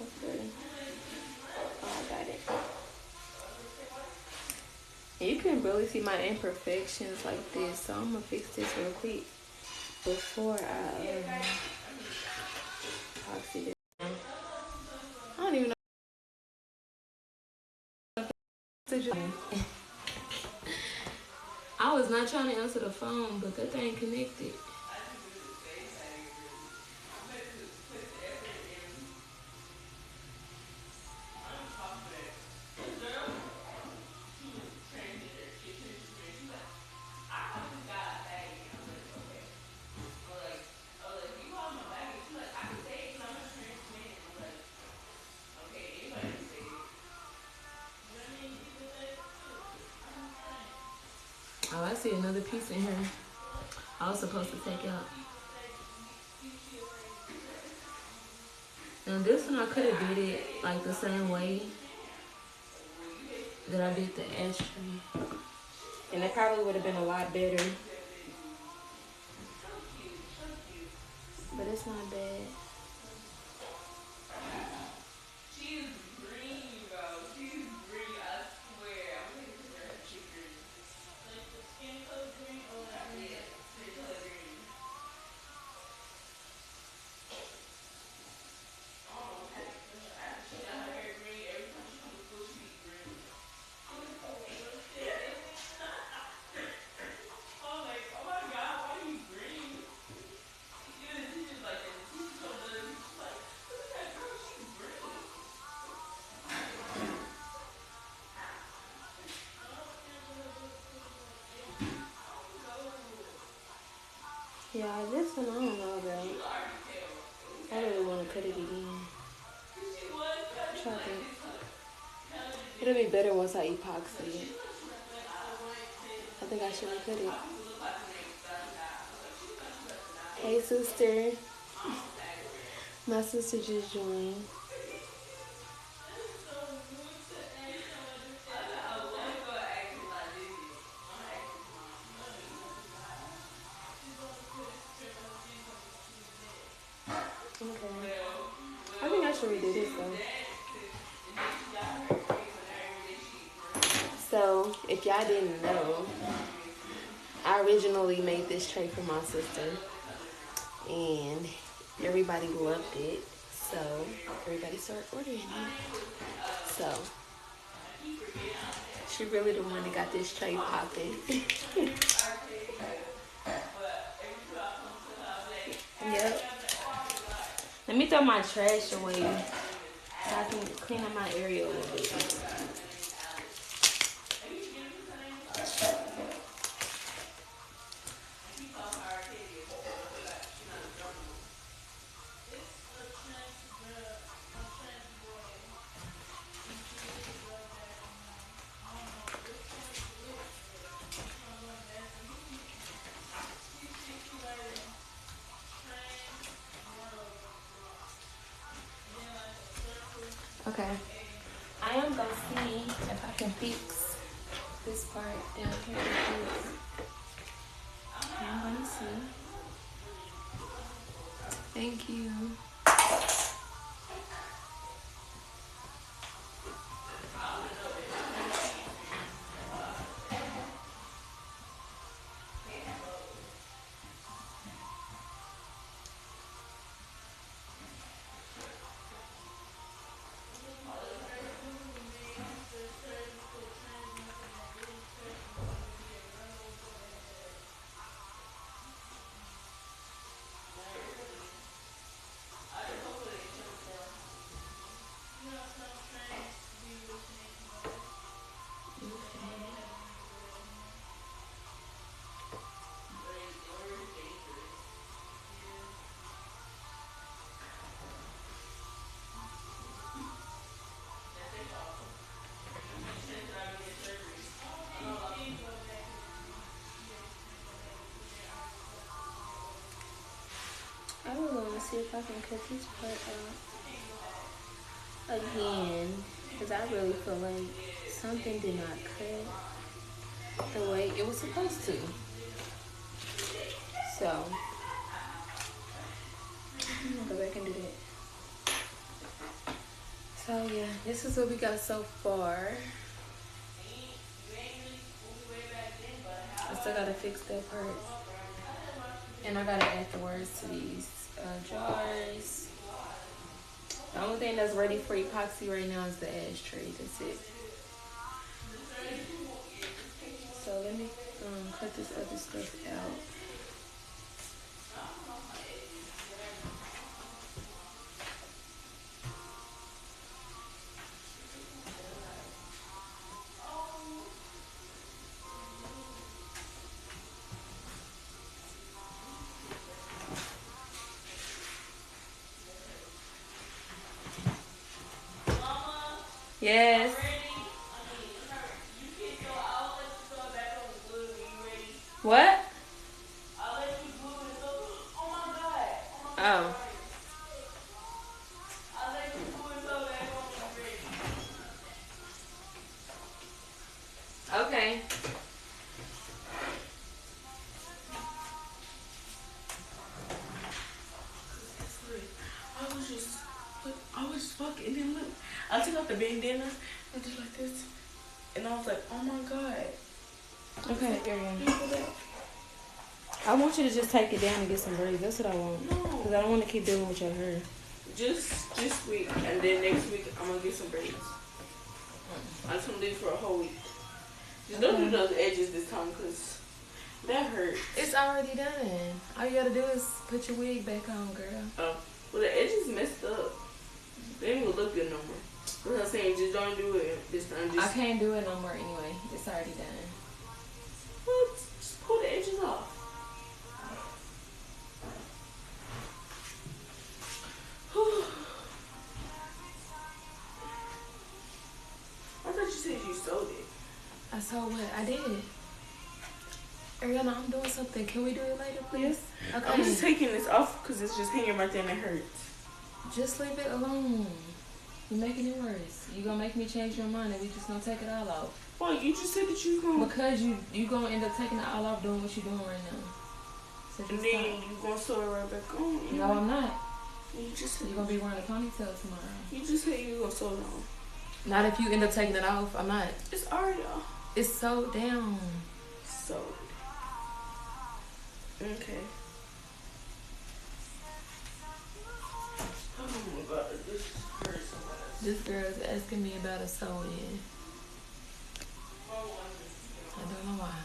Okay. Oh, I got it. And you can really see my imperfections like this, so I'm gonna fix this real quick before I epoxy this. I don't even know. I was not trying to answer the phone, but that thing connected. Oh, I see another piece in here I was supposed to take out. Now this one I could have did it like the same way that I did the ashtray. And it probably would have been a lot better. But it's not bad. Yeah, this one I don't know about. I really want to cut it again. Try to. It'll be better once I epoxy it. I think I should have cut it. Hey sister. My sister just joined. Okay. I think I should redo this though. So, if y'all didn't know, I originally made this tray for my sister. And everybody loved it. So, everybody started ordering it. So, she really the one that got this tray popping. Yep. Let me throw my trash away so I can clean up my area a little bit. Okay. I am going to see if I can fix this part down here. I'm going to see. Thank you. I was going to see if I can cut this part out. again, because I really feel like something did not cut the way it was supposed to. So, I'm gonna go back and do that. So yeah, this is what we got so far. I still gotta fix that part. And I gotta add the words to these jars. The only thing that's ready for epoxy right now is the ashtray. That's it. So let me cut this other stuff out. Yes. What? Oh. Okay. I was fucking, and then look, I took out the bandana and just like this, and I was like, oh my god. Okay, Ariana. I want you to just take it down and get some braids. That's what I want. No. Because I don't want to keep dealing with your hair. Just this week, and then next week I'm gonna get some braids. I just want to do it for a whole week. Just don't do those edges this time, cause that hurts. It's already done. All you gotta do is put your wig back on, girl. Oh, well the edges messed up. They don't even look good no more. That's what I'm saying. Just don't do it this time. I can't do it no more anyway. It's already done. What? Just pull the edges off. I thought you said you sold it. I saw what? I did. Ariana, I'm doing something. Can we do it later, please? Yes. Okay. I'm just taking this off because it's just hanging right there and it hurts. Just leave it alone. You're making it worse. You're going to make me change your mind and we just going to take it all off. Well, you just said that you was going to... Because you going to end up taking it all off doing what you're doing right now. So And then you going to sew it right back on. No, I'm not. You just said... You're going to be wearing a ponytail tomorrow. You just said you were going to sew it on. Not if you end up taking it off. I'm not. It's already off. It's sewed down. Sewed. Okay. Oh my god, this hurts so much. This girl is asking me about a sew-in. I don't know why.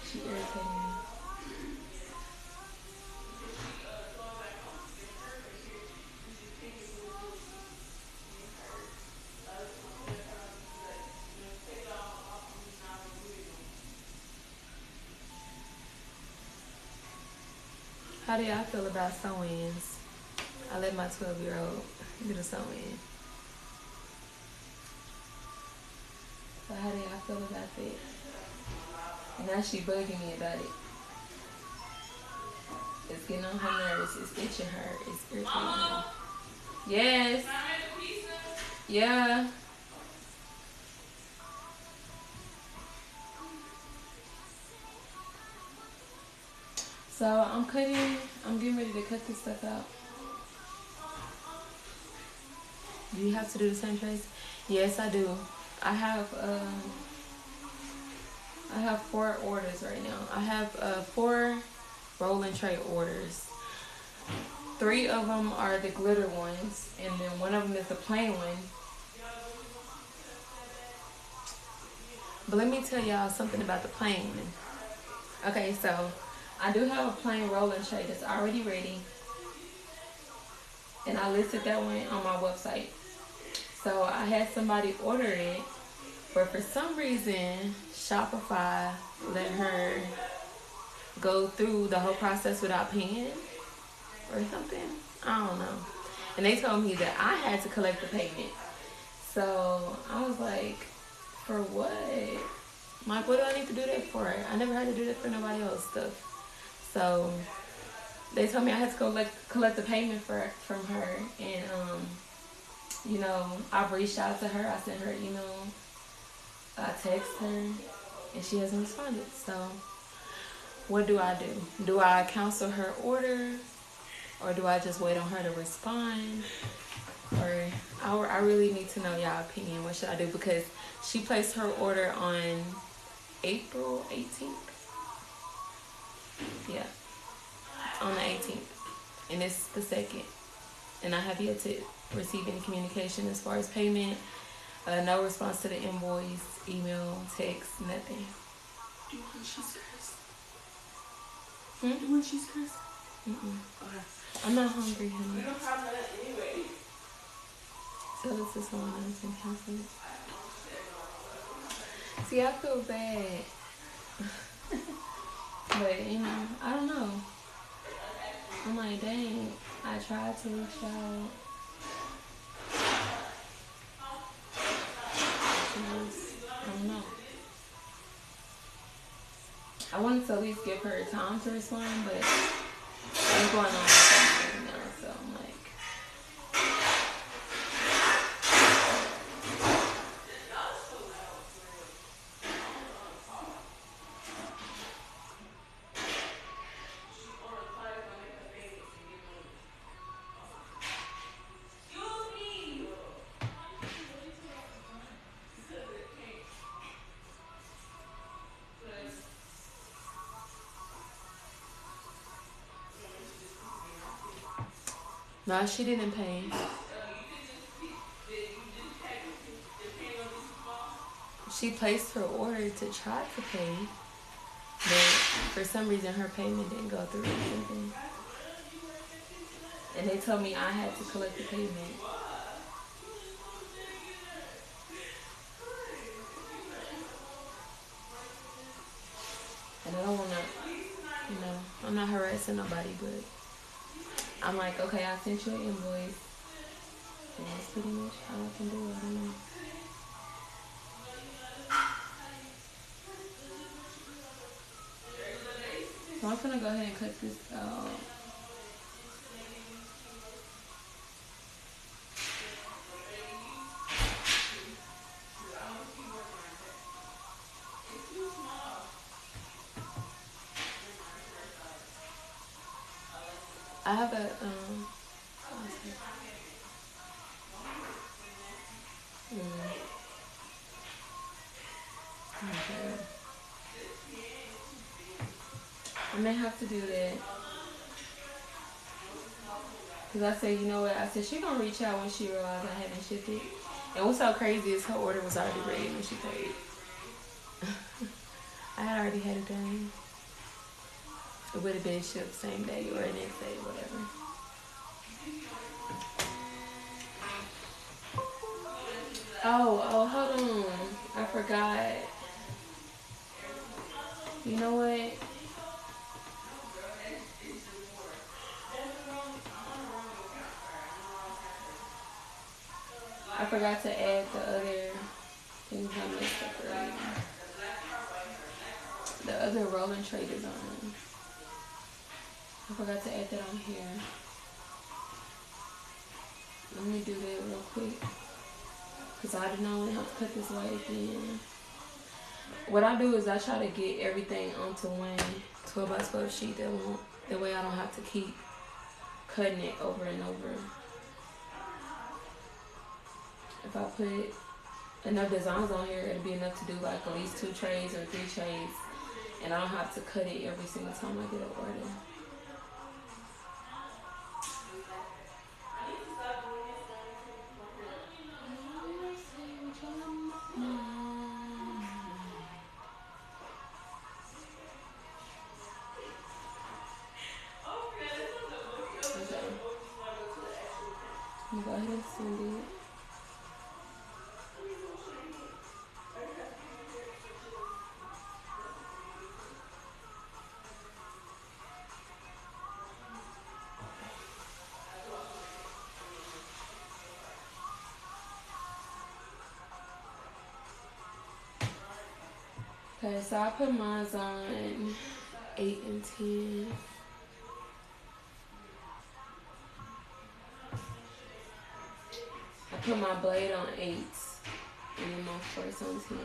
She irritated me. How do y'all feel about sew-ins? I let my 12-year-old get a sew-in. So how do y'all feel about that? And now she bugging me about it. It's getting on her nerves. It's itching her. It's irritating her. Yes. Yeah. So I'm getting ready to cut this stuff out. Do you have to do the same trace? Yes, I do. I have 4 orders right now. I have 4 rolling tray orders. 3 of them are the glitter ones, and then 1 of them is the plain one. But let me tell y'all something about the plain one. Okay, so I do have a plain rolling tray that's already ready, and I listed that one on my website. So I had somebody order it, but for some reason Shopify let her go through the whole process without paying or something. I don't know. And they told me that I had to collect the payment. So I was like, for what? Like, what do I need to do that for? I never had to do that for nobody else stuff. So they told me I had to collect the payment from her, and you know, I've reached out to her. I sent her an email. I text her, and she hasn't responded. So, what do I do? Do I cancel her order, or do I just wait on her to respond? Or I really need to know y'all opinion. What should I do? Because she placed her order on April 18th. Yeah, on the 18th, and it's the 2nd, and I have yet to receive any communication as far as payment. No response to the invoice, email, text, nothing. Do you want she's cursed? Hmm? Do you want she's cursed? Okay. I'm not hungry, honey. We don't have that anyway. So this is someone else in cancel. See, I feel bad. But, you know, I don't know. I'm like, dang, I tried to reach out. I don't know. I wanted to at least give her time to respond, but I'm going on with something now, so I'm like. No, she didn't pay. She placed her order to try to pay, but for some reason her payment didn't go through or something. And they told me I had to collect the payment. And I don't want to, you know, I'm not harassing nobody, but I'm like, okay, I sent you an invoice. And that's pretty much all I can do. I don't know. So I'm gonna go ahead and cut this out. I have a okay. I may have to do that. Because I said, you know what? I said, she gonna reach out when she realized I haven't shipped it. And what's so crazy is her order was already ready when she paid. I had already had it done. It would have been shipped same day or the next day, whatever. Oh, hold on. I forgot. You know what? I forgot to add the other things I messed up earlier. The other rolling tray design. I forgot to add that on here. Let me do that real quick. Because I did not want to have to cut this away again. What I do is I try to get everything onto one 12x12 sheet. That way I don't have to keep cutting it over and over. If I put enough designs on here, it'll be enough to do like at least 2 trays or 3 trays. And I don't have to cut it every single time I get an order. Okay. I'm gonna go ahead and send it. Okay, so I put mine on 8 and 10. I put my blade on 8 and then my force on 10.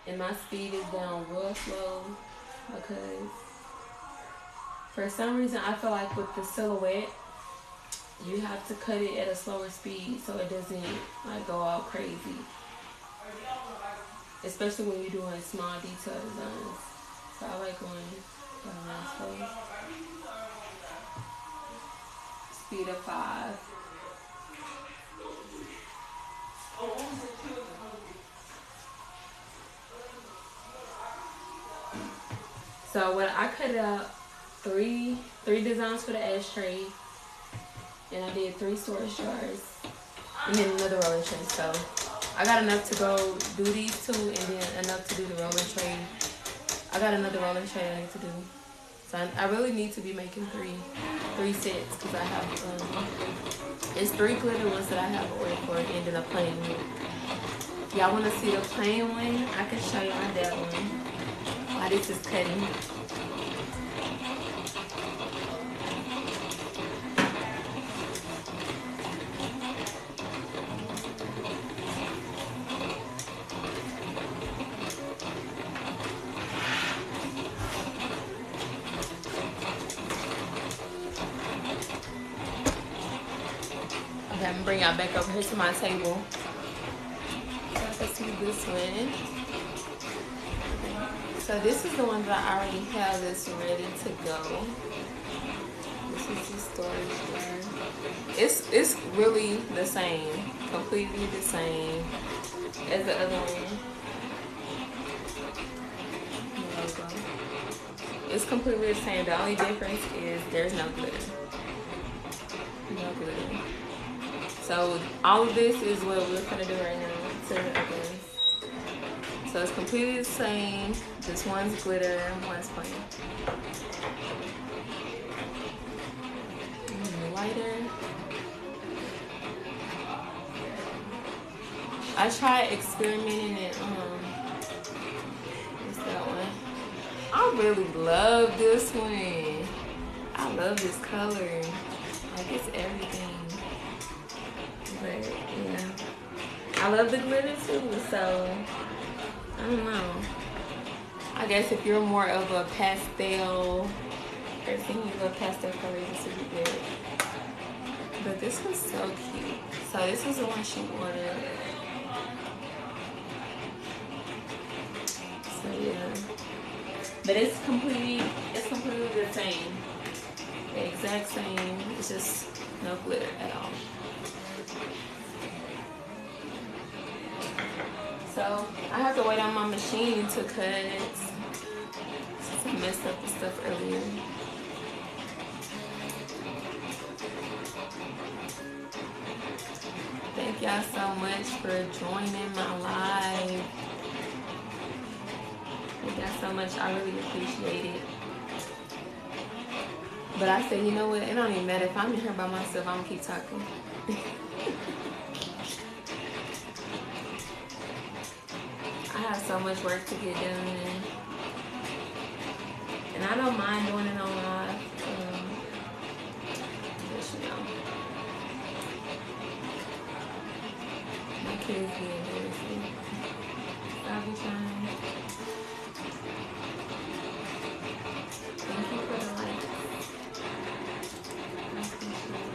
And my speed is down real slow because for some reason I feel like with the silhouette you have to cut it at a slower speed so it doesn't like go all crazy. Especially when you're doing small detail designs. So I like going slow. Speed of 5. So when I cut out three designs for the ashtray, and I did 3 storage jars, and then another rolling tray. So I got enough to go do these 2, and then enough to do the rolling tray. I got another rolling tray I need to do. So I really need to be making 3 sets because I have it's 3 glitter ones that I have ordered for, and then a plain one. Y'all want to see the plain one? I can show y'all that one. While this is cutting. Okay, I'm gonna bring y'all back over here to my table. So I can see this one. So this is the one that I already have that's ready to go. This is the storage jar. It's really the same, completely the same as the other one. It's completely the same. The only difference is there's no glitter. No glitter. So all of this is what we're gonna do right now. So it's completely the same. Just one's glitter, one's plain. And lighter. I tried experimenting and what's that one? I really love this one. I love this color. Like it's everything. But yeah, I love the glitter too. So I don't know. I guess if you're more of a pastel person, you love pastel colors, this would be good. But this was so cute. So this was the one she ordered. So yeah. But it's completely the same. The exact same. It's just no glitter at all. So I have to wait on my machine to cut since I messed up the stuff earlier. Thank y'all so much for joining my live. Thank y'all so much. I really appreciate it. But I said, you know what? It don't even matter if I'm in here by myself. I'm gonna keep talking. I have so much work to get done, and I don't mind doing it on live. But you know, my kids be embarrassing. I'll be trying. Thank you for the likes. I appreciate it.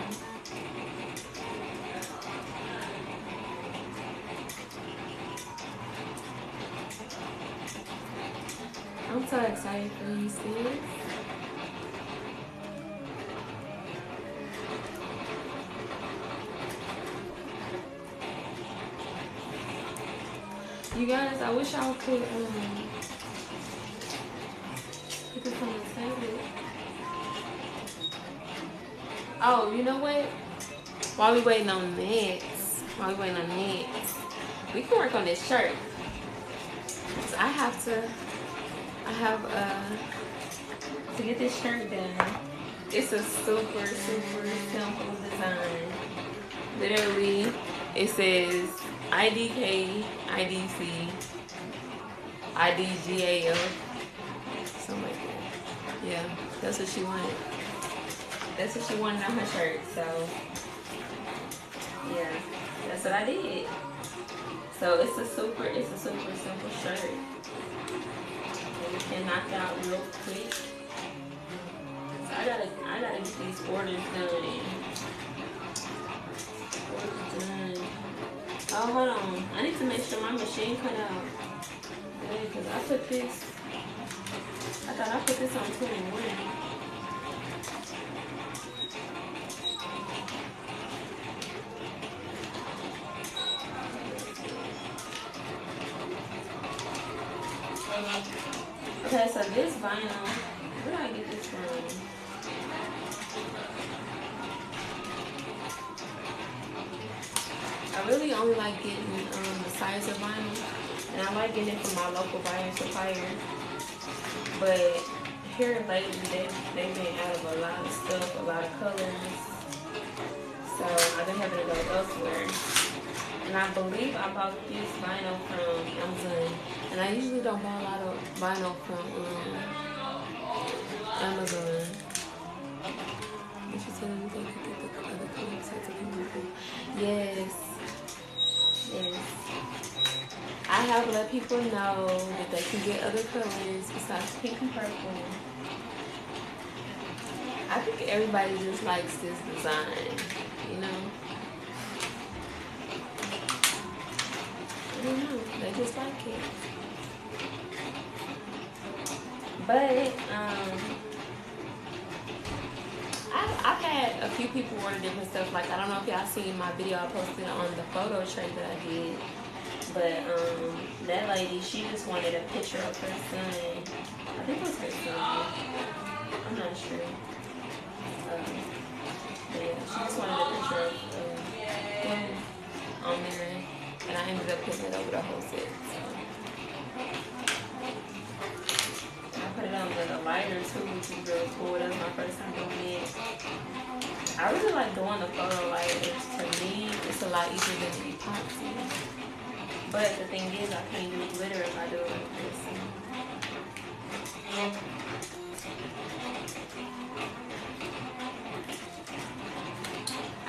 I'm so excited for you, sis. You guys, I wish I could put this on the table. Oh, you know what? While we waiting on next, we can work on this shirt. So I have to get this shirt done. It's a super simple design. Literally, it says IDK, IDC, IDGAL, something like that. Yeah, that's what she wanted. That's what she wanted on her shirt. So yeah, that's what I did. So it's a super simple shirt. And you can knock it out real quick. So I gotta get these orders done. Oh, hold on. I need to make sure my machine cut out. Yeah, because I thought I put this on 21. Okay, so this vinyl, where did I get this from? I really only like getting the size of vinyl, and I like getting it from my local buyer and supplier. But here lately, they've been out of a lot of stuff, a lot of colors. So I've been having to go elsewhere. And I believe I bought this vinyl from Amazon. And I usually don't buy a lot of vinyl from Amazon. Yes. Yes. I have let people know that they can get other colors besides pink and purple. I think everybody just likes this design, you know? I don't know. They just like it. But, I've had a few people order different stuff. Like, I don't know if y'all seen my video I posted on the photo tray that I did. But, that lady, she just wanted a picture of her son. I think it was her son. I'm not sure. Yeah, she just wanted a picture of him on there. And I ended up putting it over the whole set. So. I put it on with a lighter too, which is really cool. That was my first time doing it. I really like doing the photo lighters. To me, it's a lot easier than the epoxy. But the thing is, I can't do glitter if I do it like this.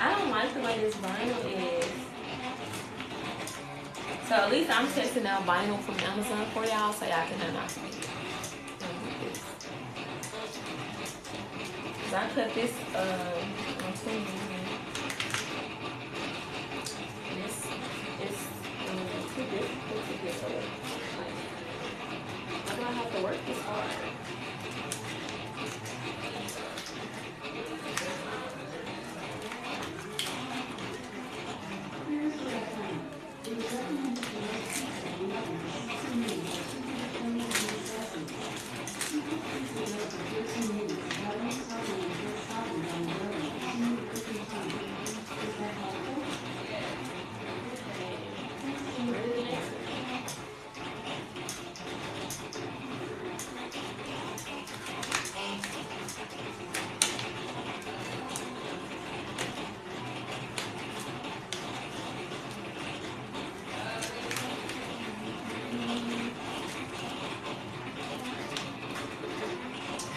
I don't like the way this vinyl is. So at least I'm testing out vinyl from Amazon for y'all so y'all can unlock it. Cause I cut this on 20. This is too difficult to get away. Why do I have to work this hard?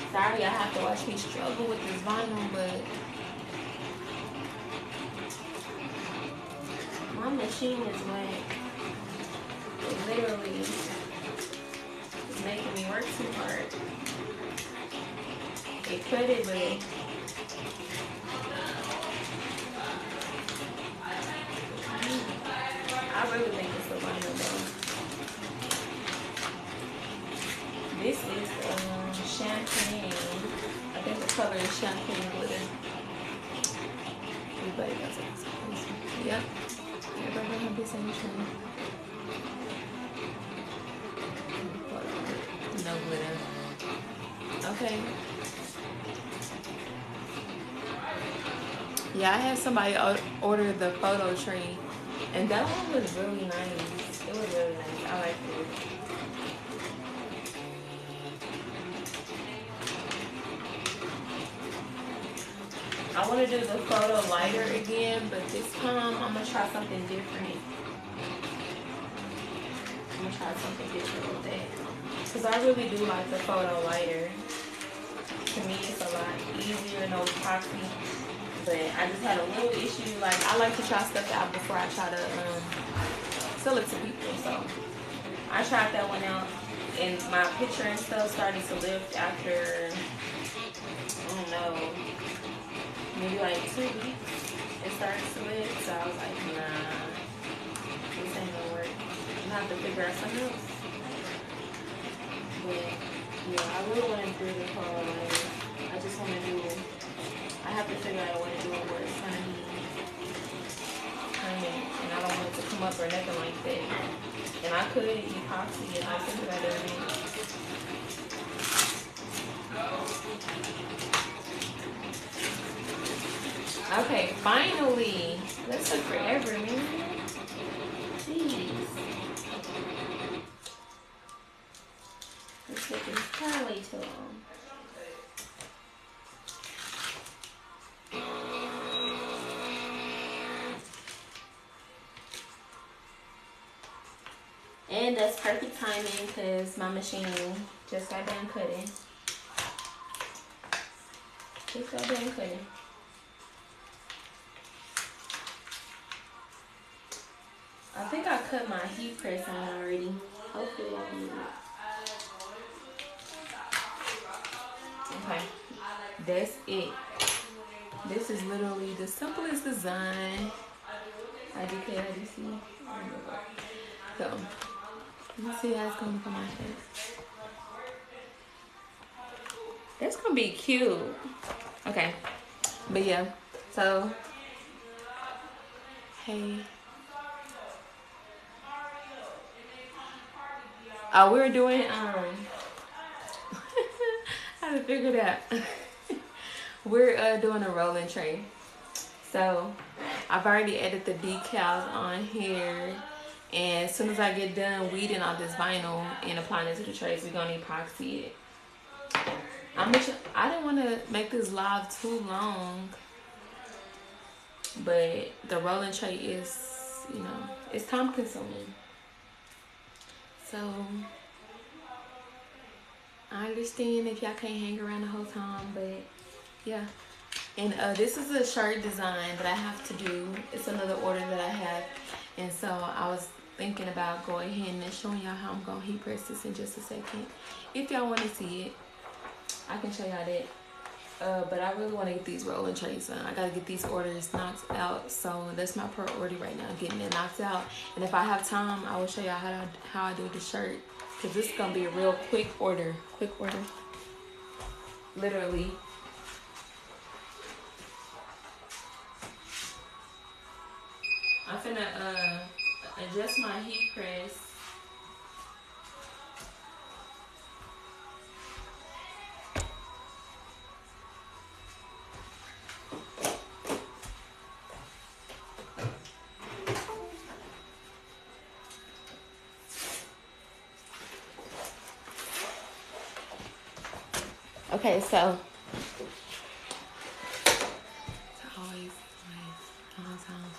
Sorry, I have to watch me struggle with this vinyl, but my machine is whack. It literally is making me work too hard. It cut it, but I really think it's the vinyl though. This is champagne. I think the color is champagne glitter. Everybody does it. Yep. Everybody have the same thing. No glitter. Okay. Yeah, I had somebody order the photo tree, and that one was really nice. It was really nice. I liked it. I want to do the photo lighter again, but this time I'm going to try something different. I'm going to try something different with that. Because I really do like the photo lighter. to me it's a lot easier, no epoxy. But I just had a little issue. Like, I like to try stuff out before I try to sell it to people. So I tried that one out, and my picture and stuff started to lift after, I don't know, maybe like 2 weeks. It started to lift, so I was like, nah, this ain't gonna work. I have to figure out something else. But yeah, I really want to do the whole, like, I just want to do, I have to figure out a way to do it where it's gonna be permanent, and I don't want it to come up or nothing like that. And I could epoxy it, I think about everything. Okay, finally. That took forever, man. Jeez. This taking entirely too long. And that's perfect timing because my machine just got done cutting. Just got done cutting. I think I cut my heat press on already. Hopefully I can do it. Okay, that's it. This is literally the simplest design. I do see. So, let's see how it's going for my face. That's gonna be cute. Okay, but yeah. So, hey. Oh, we were doing I had to figure it out. We're doing a rolling tray. So I've already added the decals on here, and as soon as I get done weeding all this vinyl and applying it to the trays, we're gonna epoxy it. I didn't want to make this live too long, but the rolling tray is, you know, it's time consuming. So I understand if y'all can't hang around the whole time, but yeah. And this is a shirt design that I have to do. It's another order that I have, and so I was thinking about going ahead and showing y'all how I'm gonna heat press this in just a second. If y'all want to see it, I can show y'all that. But I really want to get these rolling trays done. I gotta get these orders knocked out, so that's my priority right now, getting it knocked out. And if I have time, I will show y'all how I do the shirt, because this is gonna be a real quick order. Literally. I'm finna adjust my heat press. Okay, so always all the time.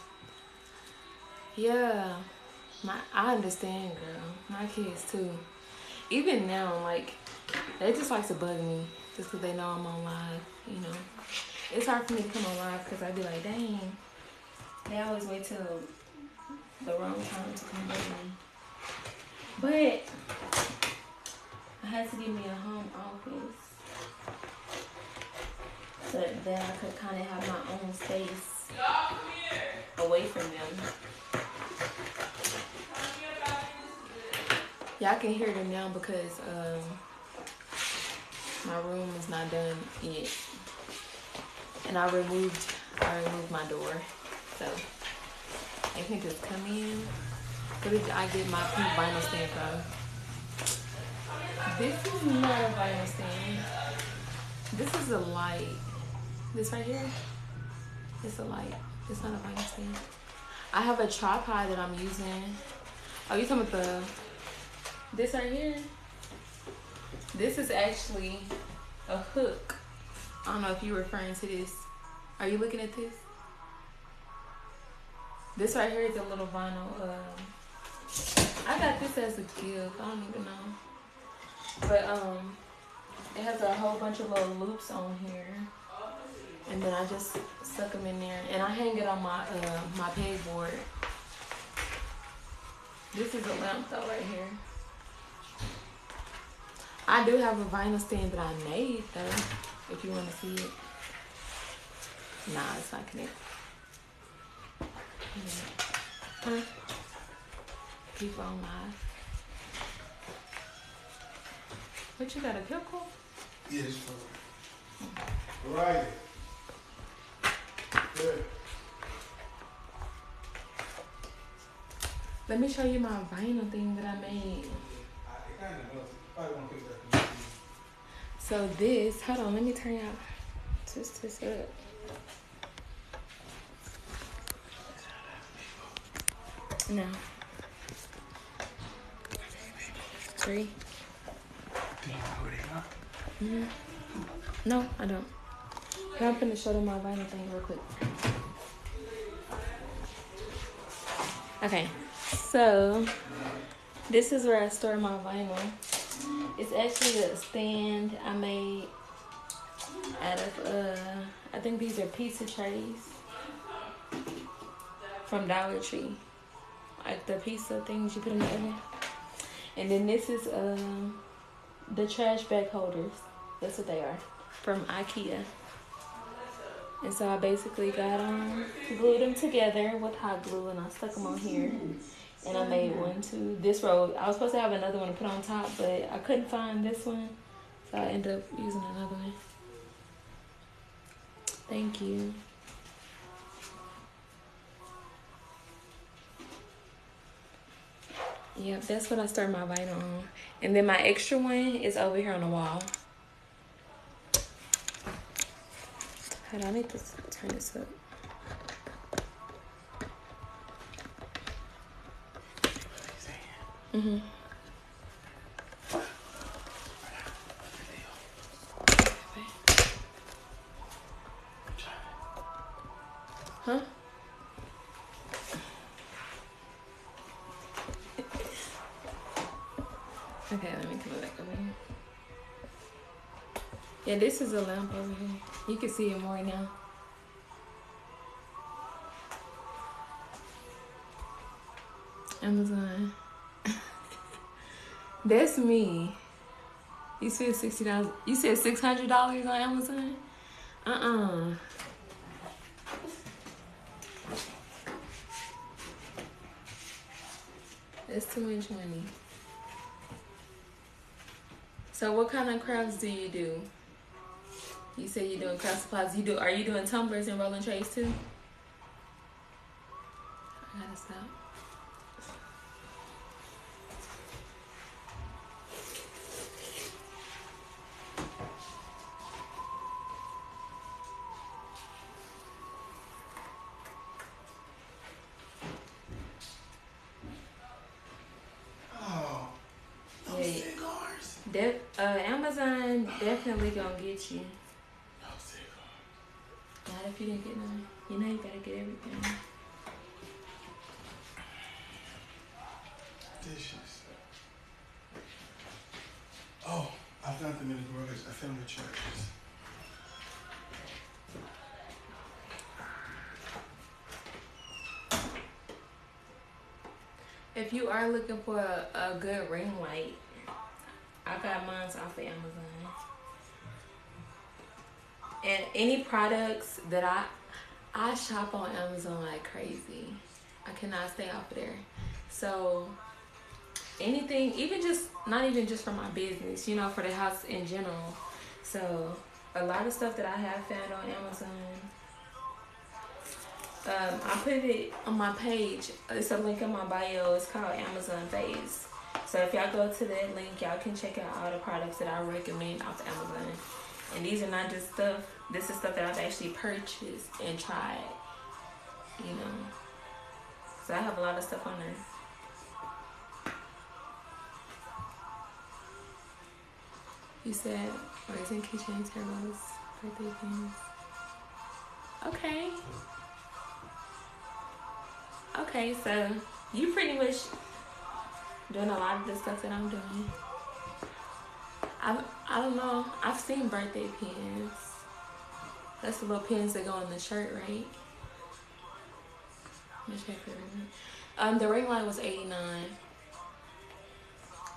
Yeah, I understand, girl. My kids too. Even now, like, they just like to bug me just because they know I'm on live. You know, it's hard for me to come on live because I'd be like, dang, they always wait till the wrong time to come bug me. But I had to give me a home office so that I could kind of have my own space away from them. Y'all can hear them now because my room is not done yet, and I removed my door, so they can just come in. Where did I get my pink vinyl stand from? This is not a vinyl stand. This is a light. This right here, it's a light. It's not a vinyl stand. I have a tripod that I'm using. Oh, you talking about this right here? This is actually a hook. I don't know if you're referring to this. Are you looking at this? This right here is a little vinyl. I got this as a gift. I don't even know. But It has a whole bunch of little loops on here. And then I just stuck them in there. And I hang it on my my pegboard. This is a lamp though right here. I do have a vinyl stand that I made though, if you want to see it. Nah, it's not connected. Huh? Keep on live. What, you got a pickle? Yeah, it's fine. Right. Good. Let me show you my vinyl thing that I made. I kind of know. You probably want to pick that up. So this, hold on, let me turn y'all this up. No. 3. Do you know who they are? No, I don't. But I'm finna show them my vinyl thing real quick. Okay, so this is where I store my vinyl. It's actually a stand I made out of, I think these are pizza trays from Dollar Tree. Like the pizza things you put in the oven. And then this is the trash bag holders. That's what they are. From IKEA. And so I basically got glued them together with hot glue and I stuck them on here. And I made 1, 2, this row. I was supposed to have another one to put on top, but I couldn't find this one. So I ended up using another one. Thank you. Yep, that's what I started my vinyl on. And then my extra one is over here on the wall. Hold on, I need to turn this up. Mm-hmm. Huh? Okay, let me come back over here. Yeah, this is a lamp over here. You can see it more now. Amazon. That's me. You said $60. You said $600 on Amazon? That's too much money. So what kind of crafts do you do? You say you're doing craft supplies. Are you doing tumblers and rolling trays too? I gotta stop. Oh, no cigars. Amazon definitely gonna get you. No cigars. Not if you didn't get none. You know you gotta get everything. Dishes. Oh, I found them in the garage. I found the chargers. If you are looking for a good ring light, I got mine off of Amazon. And any products that I shop on Amazon like crazy. I cannot stay off of there. So anything, not even just for my business, for the house in general. So a lot of stuff that I have found on Amazon. I put it on my page. It's a link in my bio. It's called Amazon Phase. So if y'all go to that link, y'all can check out all the products that I recommend off Amazon. And these are not just stuff. This is stuff that I've actually purchased and tried. So I have a lot of stuff on there. You said raisin keychains, hairbows, birthday pins. Okay. Okay, so you pretty much doing a lot of the stuff that I'm doing. I don't know. I've seen birthday pins. That's the little pins that go in the shirt, right? Let me check the ring. The ring light was $89.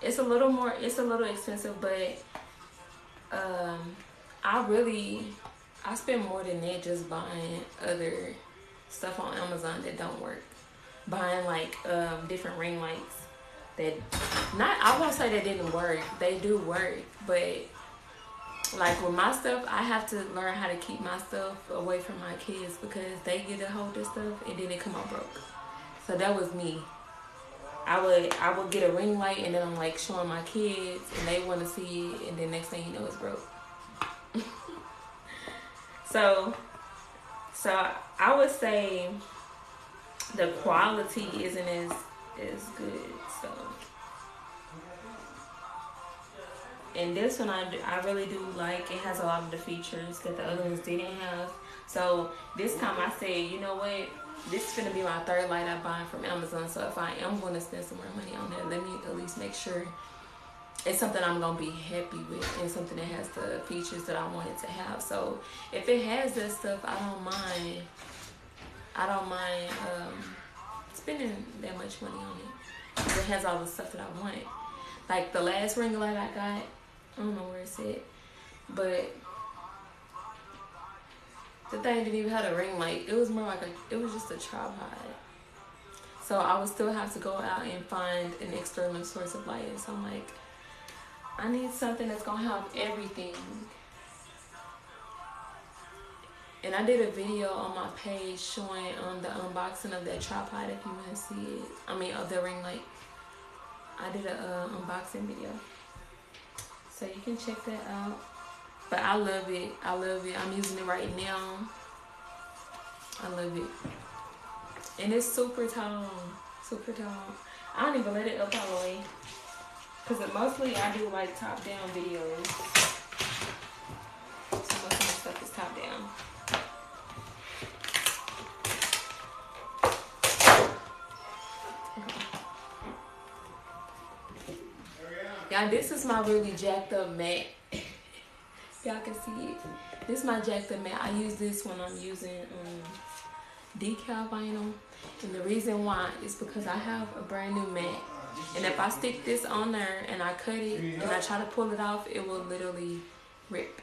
It's a little more. It's a little expensive, but I spend more than that just buying other stuff on Amazon that don't work. Buying like different ring lights that I won't say they didn't work. They do work, but like with my stuff, I have to learn how to keep my stuff away from my kids because they get a hold of stuff and then they come out broke. So that was me. I would get a ring light and then I'm like showing my kids and they want to see it and then next thing you know it's broke. So I would say the quality isn't as good. So, and this one I really do like. It has a lot of the features that the other ones didn't have. So this time I said, you know what? This is gonna be my third light I buy from Amazon. So if I am going to spend some more money on that, let me at least make sure it's something I'm gonna be happy with and something that has the features that I want it to have. So if it has that stuff, I don't mind spending that much money on it. It has all the stuff that I want. Like the last ring light I got, I don't know where it's at, but the thing didn't even have a ring light. It was more like it was just a tripod. So I would still have to go out and find an external source of light. So I'm like, I need something that's gonna have everything. And I did a video on my page showing the unboxing of that tripod if you want to see it. I mean, of the ring light. I did a unboxing video. So you can check that out. But I love it. I love it. I'm using it right now. I love it. And it's super tall. Super tall. I don't even let it up all the way. Because mostly I do like top down videos. So most of my stuff is top down. Y'all, this is my really jacked up mat. Y'all can see it. This is my jacked up mat. I use this when I'm using decal vinyl. And the reason why is because I have a brand new mat. And if I stick this on there and I cut it and I try to pull it off, it will literally rip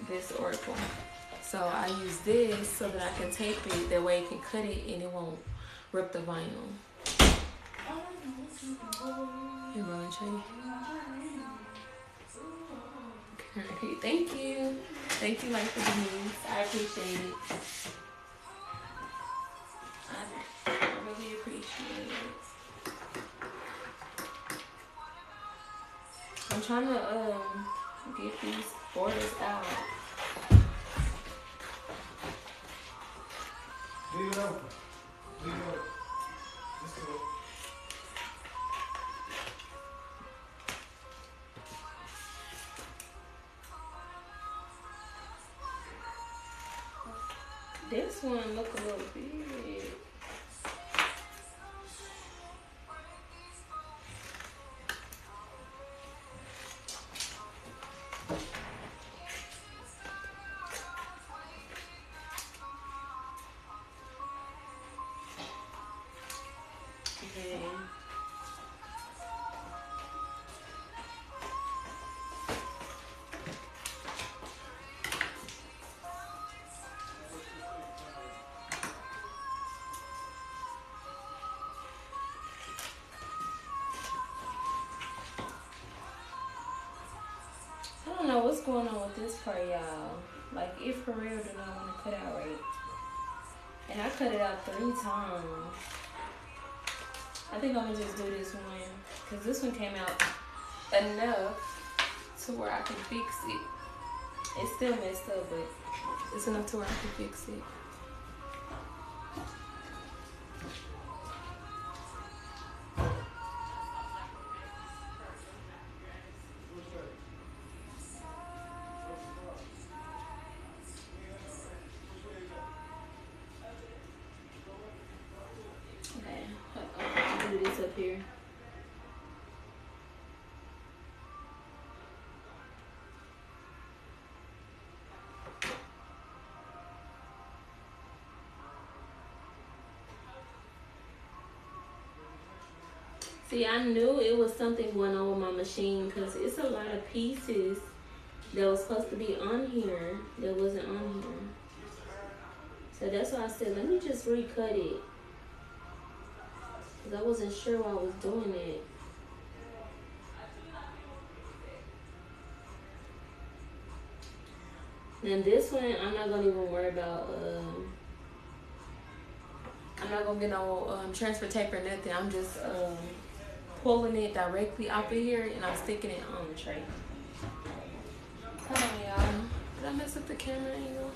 this oracle. So I use this so that I can tape it. That way it can cut it and it won't rip the vinyl. You're rolling, Trey. Okay, thank you. Thank you, like, for the news. I appreciate it. I really appreciate it. I'm trying to get these borders out. Leave it open. Leave it open. Let's go. This one look a little big. Okay. I don't know what's going on with this part, y'all. Like, if for real do not want to cut out right. And I cut it out 3 times. I think I'm gonna just do this one. Because this one came out enough to where I can fix it. It's still messed up, but it's enough to where I can fix it. Do this up here. See, I knew it was something going on with my machine because it's a lot of pieces that was supposed to be on here that wasn't on here. So that's why I said, let me just recut it. Because I wasn't sure why I was doing it. And this one, I'm not going to even worry about, I'm not gonna get no transfer tape or nothing. I'm just pulling it directly off of here and I'm sticking it on the tray. Hold on, y'all. Did I mess up the camera angle?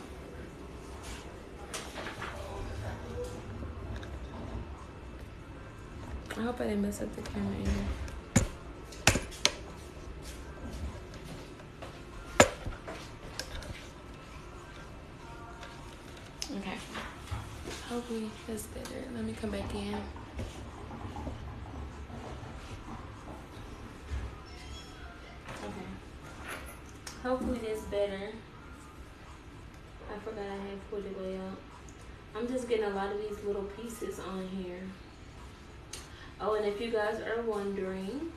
I hope I didn't mess up the camera angle. Okay. Hopefully that's better. Let me come back in. okay. Hopefully that's better. I forgot I had put it way out. I'm just getting a lot of these little pieces on here. Oh, and if you guys are wondering,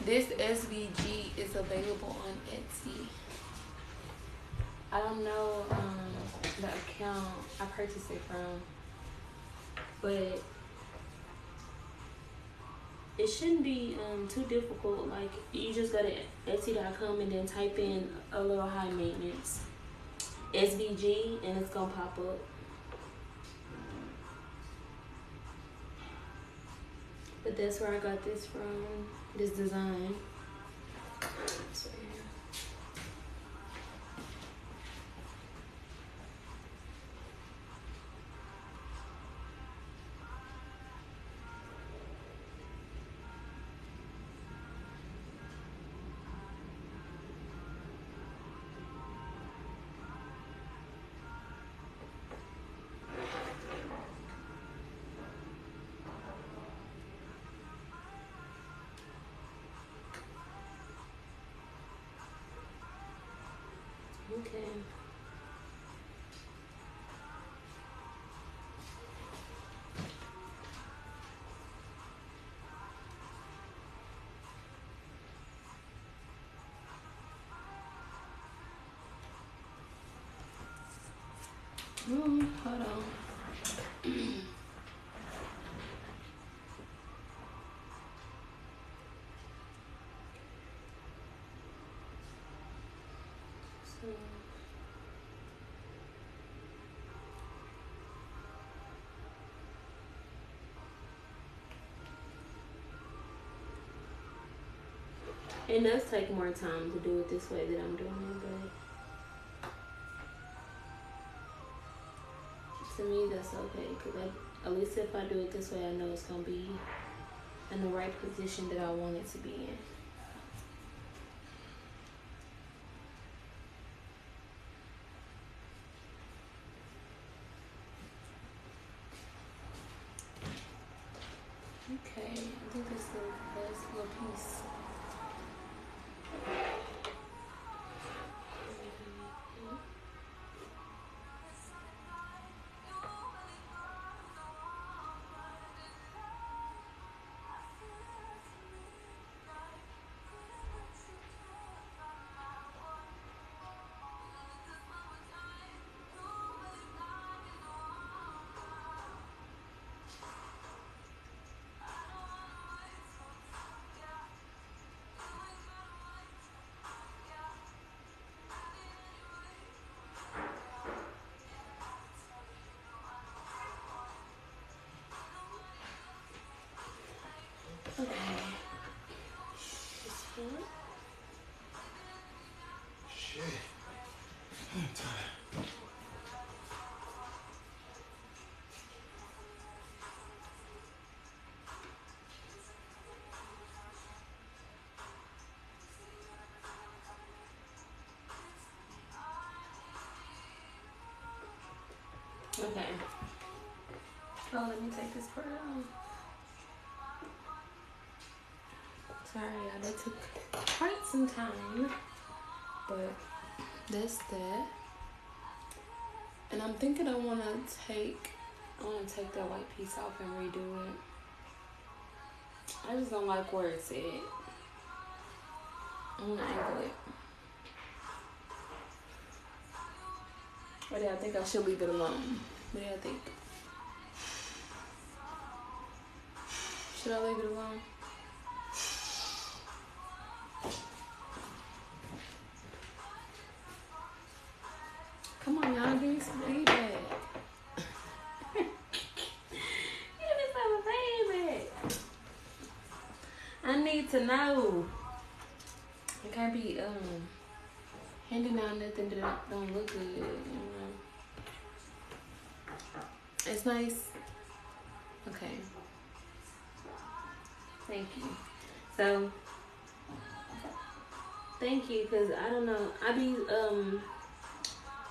this SVG is available on Etsy. I don't know the account I purchased it from, but it shouldn't be too difficult. Like, you just go to Etsy.com and then type in a little high maintenance SVG and it's gonna pop up. But that's where I got this from, this design. It's right here. Okay. hold on. It does take more time to do it this way that I'm doing it, but to me that's okay, because at least if I do it this way, I know it's going to be in the right position that I want it to be in. Okay, I think this is the last little piece. Okay. This one. Shit. I'm tired. Okay. Oh, let me take this part out. Sorry, y'all, that took quite some time, but that's that. And I'm thinking I want to take I want to take that white piece off and redo it. I just don't like where it's at. I'm going to angle it. What do y'all think? I should leave it alone. What do y'all think? Should I leave it alone? Come on, y'all, give me some feedback. Give me some feedback. I need to know. I can't be handing out nothing that don't look good, you know. It's nice. Okay. Thank you. So, thank you, because I don't know.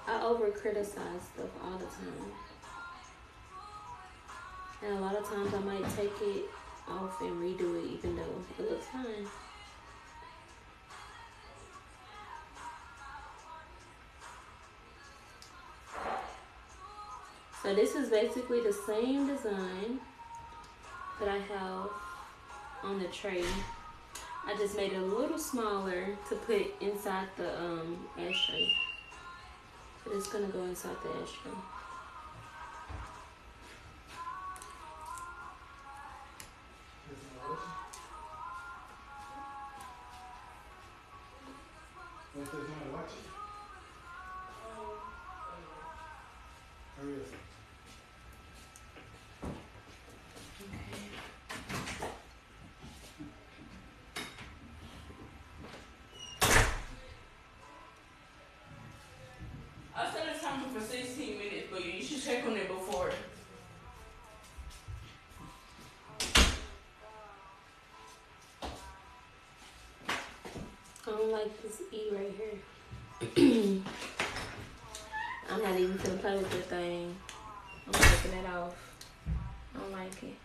I over criticize stuff all the time. And a lot of times I might take it off and redo it even though it looks fine. So this is basically the same design that I have on the tray. I just made it a little smaller to put inside the ashtray. But it's gonna go inside the ashtray. I set a timer for 16 minutes, but you should check on it before. I don't like this E right here. I'm not even gonna play with that thing. I'm taking it off. I don't like it.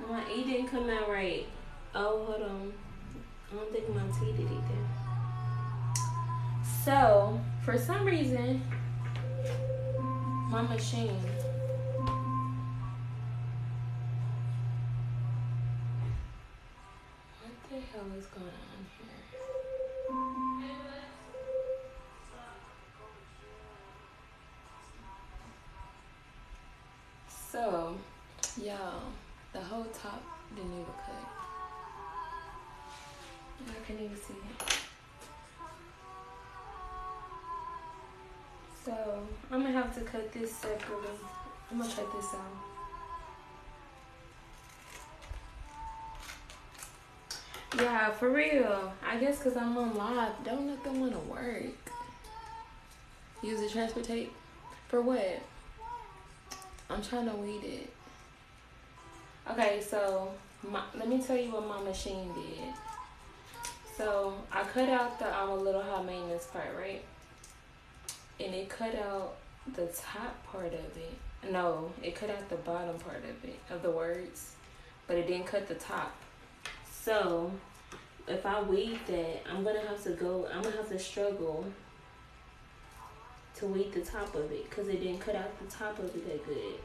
My E didn't come out right. Oh, hold on. I don't think my T did either. So, for some reason, my machine. What the hell is going on here? So, y'all, the whole top didn't even cut. I can't even see it. So, I'm gonna have to cut this separately. I'm gonna check this out. Yeah, for real. I guess because I'm on live, don't nothing want to work. Use the transfer tape? For what? I'm trying to weed it. Okay, so let me tell you what my machine did. So I cut out the I'm a little high maintenance part, right? And it cut out the top part of it. No, it cut out the bottom part of it, of the words, but it didn't cut the top. So if I weed that, I'm gonna have to struggle to weed the top of it because it didn't cut out the top of it that good.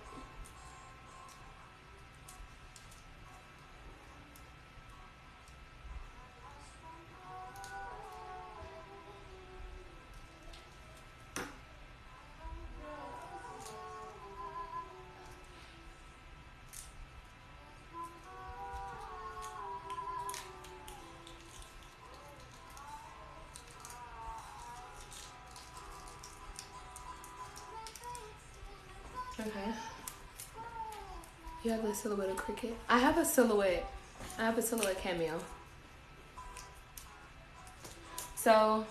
Okay. You have the silhouette of Cricut? I have a silhouette cameo. So,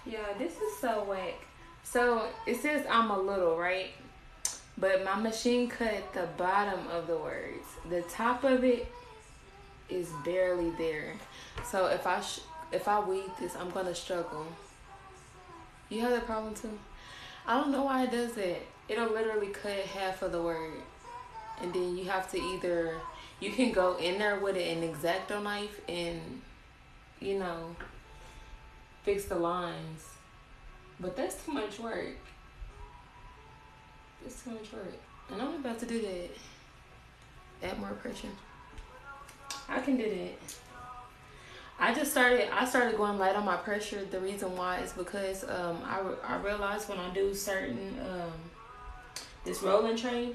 yeah, this is so whack. So, it says I'm a little, right? But my machine cut the bottom of the words. The top of it is barely there. So, if I weed this, I'm going to struggle. You have that problem too? I don't know why it does that. It'll literally cut half of the word. And then you have to you can go in there with an X-Acto knife and, fix the lines. But that's too much work. It's too much work. And I'm about to do that. Add more pressure. I can do that. I started going light on my pressure. The reason why is because I realized when I do certain this rolling tray,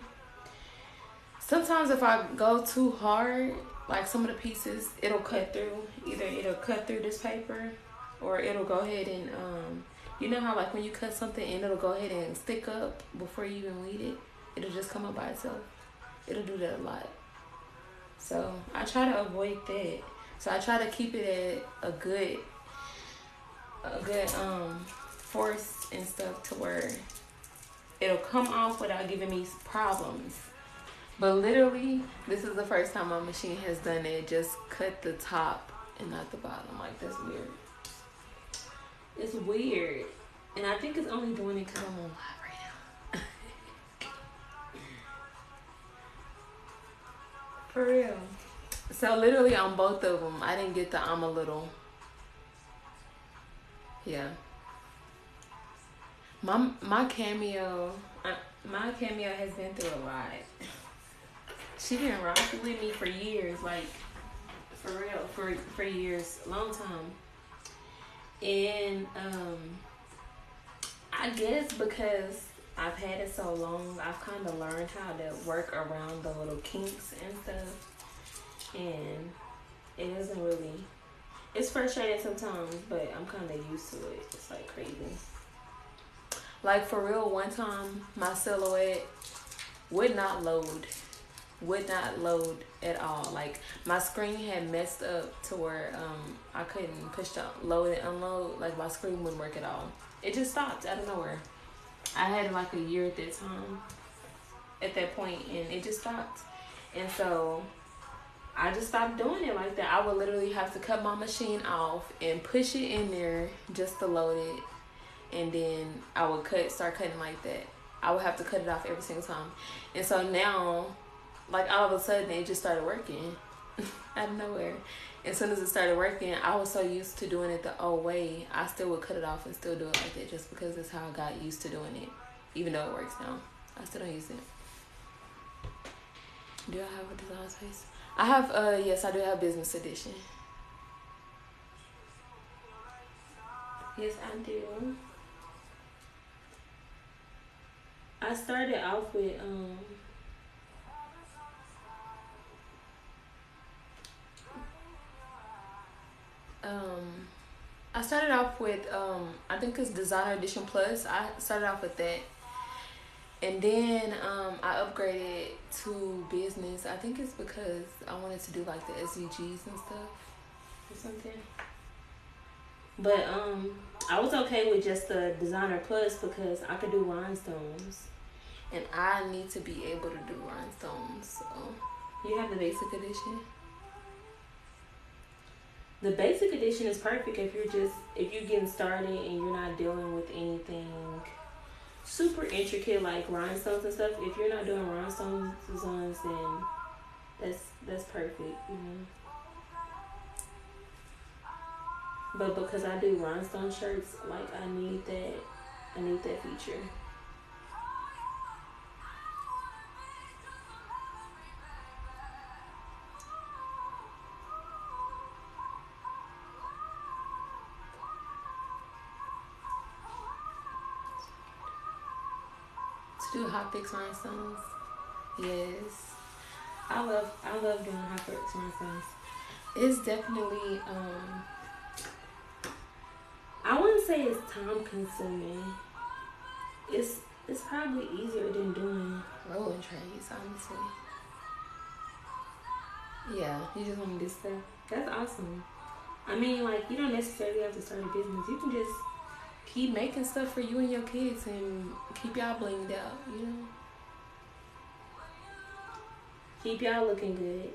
sometimes if I go too hard, like some of the pieces, it'll cut through. Either it'll cut through this paper, or it'll go ahead and you know how like when you cut something and it'll go ahead and stick up before you even weed it, it'll just come up by itself. It'll do that a lot. So I try to avoid that. So I try to keep it at a good force and stuff to where it'll come off without giving me problems. But literally, this is the first time my machine has done it. Just cut the top and not the bottom. Like, that's weird. It's weird. And I think it's only doing it because I'm on live right now. For real. So literally on both of them, I didn't get the I'm a little. Yeah. My cameo has been through a lot. She been rocking with me for years, like for real, for years, long time. And I guess because I've had it so long, I've kind of learned how to work around the little kinks and stuff. And it doesn't really, it's frustrating sometimes, but I'm kind of used to it. It's like crazy. Like for real, one time my silhouette would not load at all. Like my screen had messed up to where I couldn't push the load and unload. Like my screen wouldn't work at all. It just stopped out of nowhere. I had like a year at that time, at that point, and it just stopped. And so I just stopped doing it like that. I would literally have to cut my machine off and push it in there just to load it. And then I would start cutting like that. I would have to cut it off every single time. And so now, like all of a sudden, it just started working out of nowhere. As soon as it started working, I was so used to doing it the old way, I still would cut it off and still do it like that just because that's how I got used to doing it. Even though it works now, I still don't use it. Do I have a design space? I have, yes, I do have business edition. Yes, I do. I started off with I think it's Designer Edition Plus. I started off with that. And then I upgraded to business. I think it's because I wanted to do like the SVGs and stuff or something. But I was okay with just the Designer Plus because I could do rhinestones. And I need to be able to do rhinestones. So you have the basic edition. The basic edition is perfect if you're getting started and you're not dealing with anything super intricate like rhinestones and stuff. If you're not doing rhinestone designs, then that's perfect, you know. But because I do rhinestone shirts, like I need that feature. To do hot fix rhinestones, yes. I love doing hot fix rhinestones. It's definitely I wouldn't say it's time consuming. It's probably easier than doing rolling trays, honestly. Yeah, you just want to do stuff. That's awesome. I mean, like, you don't necessarily have to start a business. You can just keep making stuff for you and your kids and keep y'all blinged out, you know? Keep y'all looking good.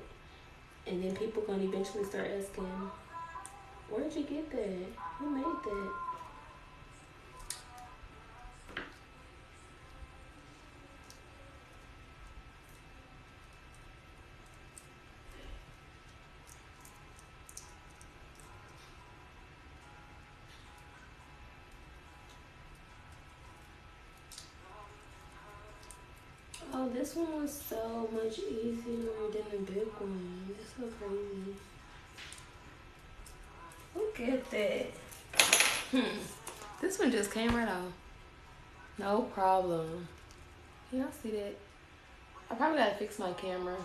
And then people gonna eventually start asking, where'd you get that? Who made that? Oh, this one was so much easier than the big one. It's so crazy. Look at that. This one just came right off. No problem. Y'all see that? I probably gotta fix my camera.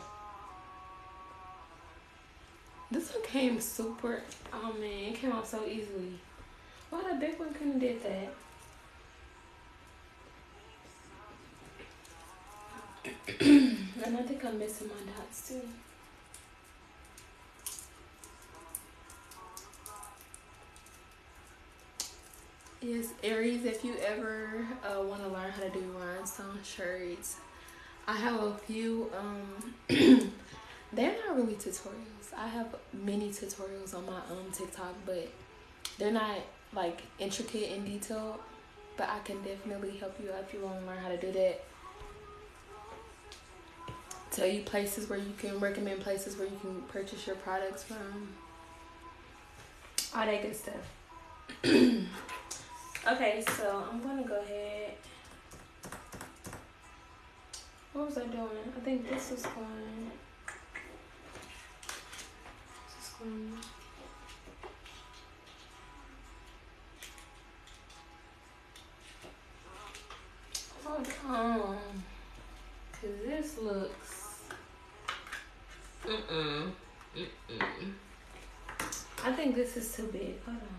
This one came super. Oh man, it came off so easily. Why the big one couldn't did that? And I think I'm missing my dots too. Yes, Aries, if you ever want to learn how to do rhinestone shirts, I have a few, they're not really tutorials. I have many tutorials on my TikTok, but they're not like intricate and detailed, but I can definitely help you out if you want to learn how to do that. Tell you places where you can recommend places where you can purchase your products from. All that good stuff. Okay, so I'm gonna go ahead. What was I doing? I think this is going. This is going. Hold on, cause this looks. I think this is too big. Hold on, y'all.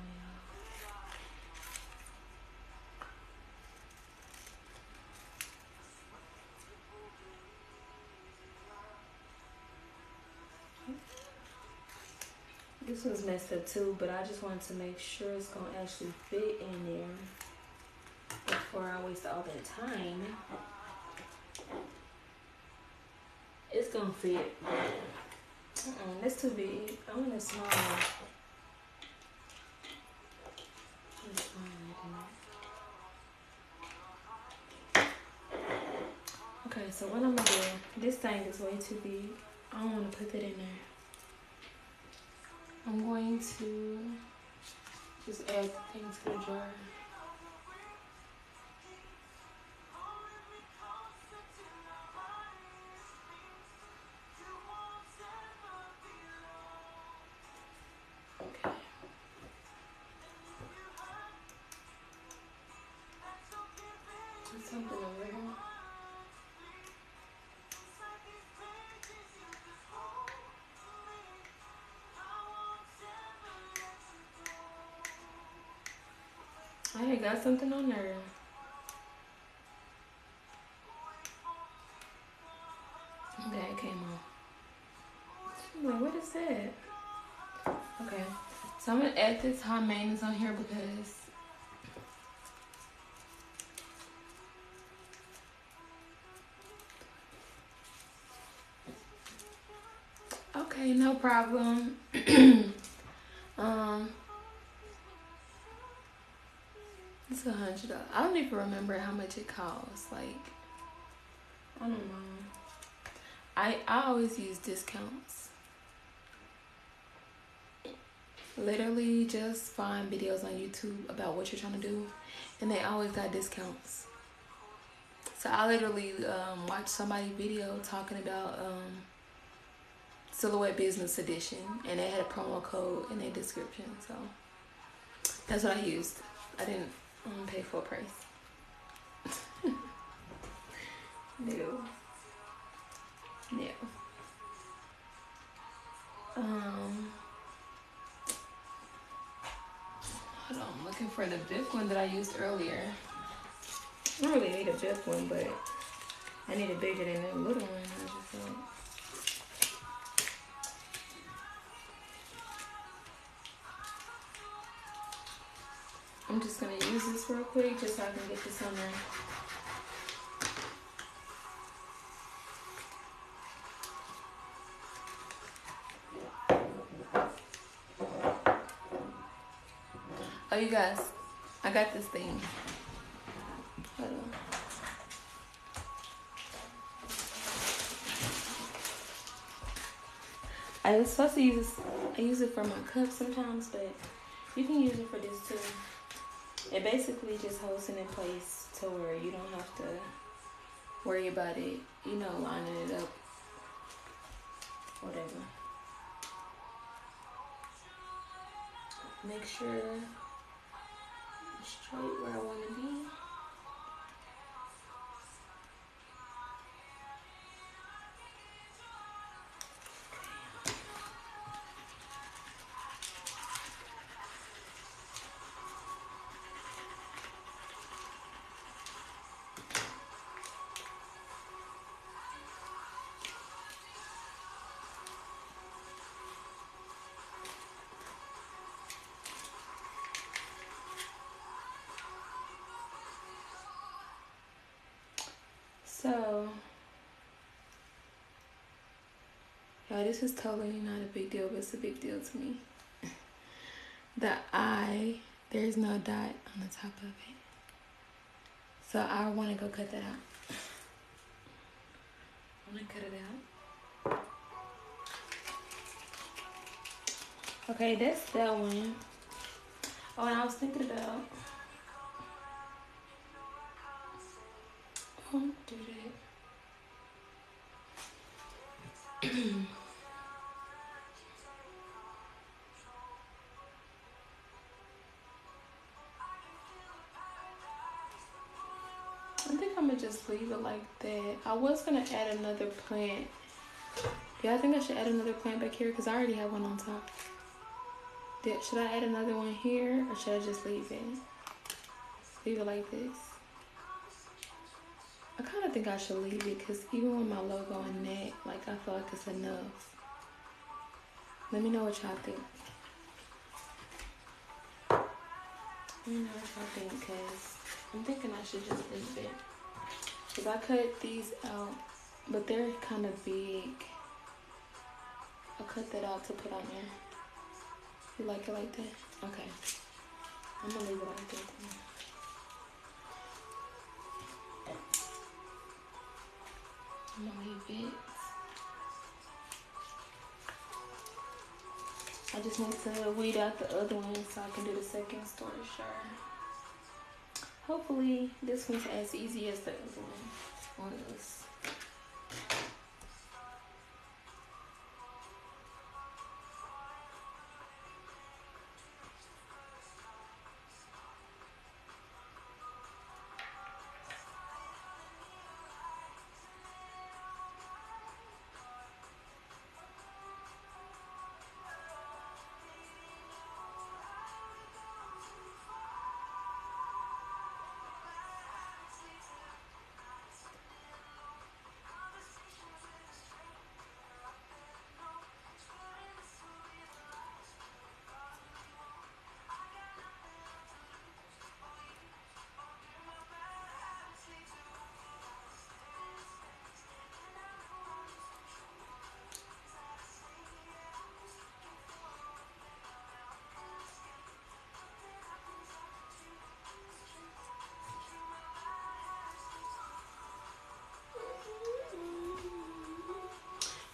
This one's messed up too, but I just wanted to make sure it's gonna actually fit in there before I waste all that time. It's gonna fit. That's too big. I want a small one. Okay, so what I'm gonna do, this thing is way too big. I don't wanna put that in there. I'm going to just add the thing to the jar. Okay. There's something over here. I got something on there. That came off. I'm like, what is that? Okay, so I'm gonna add this high maintenance on here because okay, no problem. It's $100. I don't even remember how much it costs. Like, I don't know. I always use discounts. Literally just find videos on YouTube about what you're trying to do, and they always got discounts. So I literally watched somebody's video talking about Silhouette Business Edition, and they had a promo code in their description. So that's what I used. I didn't pay full price. No. Hold on, I'm looking for the big one that I used earlier. I don't really need a big one, but I need a bigger than that little one. I just thought. I'm just gonna use this real quick just so I can get this on there. Oh, you guys, I got this thing. Hold on. I was supposed to use this. I use it for my cup sometimes, but you can use it for this too. It basically just holds it in place to where you don't have to worry about it, you know, lining it up, whatever. Make sure it's straight where I want to be. So, yeah, this is totally not a big deal, but it's a big deal to me. The eye, there's no dot on the top of it. So I want to go cut that out. I want to cut it out. Okay, that's that one. Oh, and I was thinking about... Don't do that. I think I'm gonna just leave it like that. I was gonna add another plant. Yeah, I think I should add another plant back here because I already have one on top. Should I add another one here or should I just leave it? Leave it like this. I kind of think I should leave it because even with my logo and that, like, I feel like it's enough. Let me know what y'all think. Let me know what y'all think because I'm thinking I should just leave it. Because I cut these out, but they're kind of big. I'll cut that out to put on there. You like it like that? Okay. I'm going to leave it like that. I'm gonna leave it. I just need to weed out the other one so I can do the second story shirt. Hopefully this one's as easy as the other one was.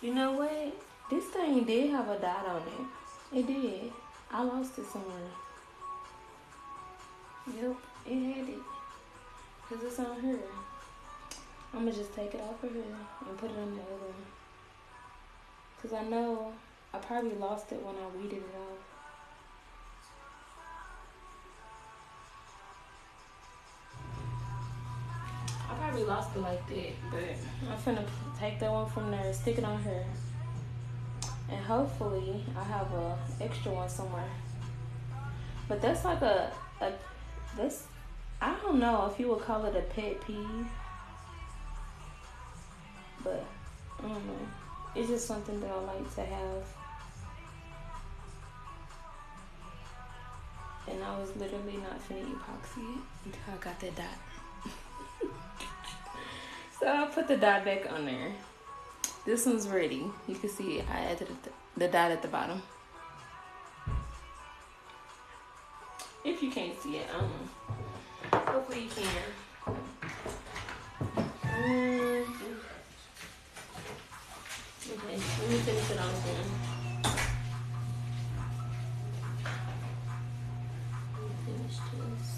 You know what? This thing did have a dot on it. It did. I lost it somewhere. Yep, it had it. Because it's on her. I'm going to just take it off of her and put it on the other one. Because I know I probably lost it when I weeded it off. I probably lost it like that, but I'm finna take that one from there, stick it on her, and hopefully I have a extra one somewhere. But that's like this, I don't know if you would call it a pet peeve, but I don't know. It's just something that I like to have. And I was literally not finna epoxy it until I got that dot. So I'll put the dot back on there. This one's ready. You can see I added the dot at the bottom. If you can't see it, I don't know. Hopefully you can. Okay, let me finish it off then. Let me finish this.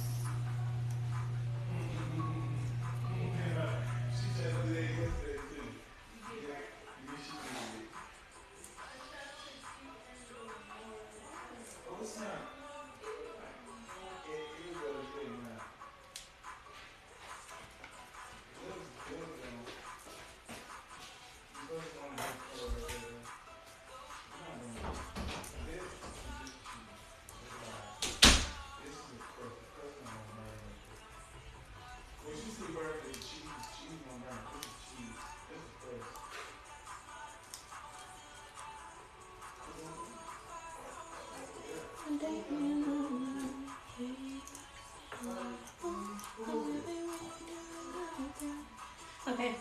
Okay.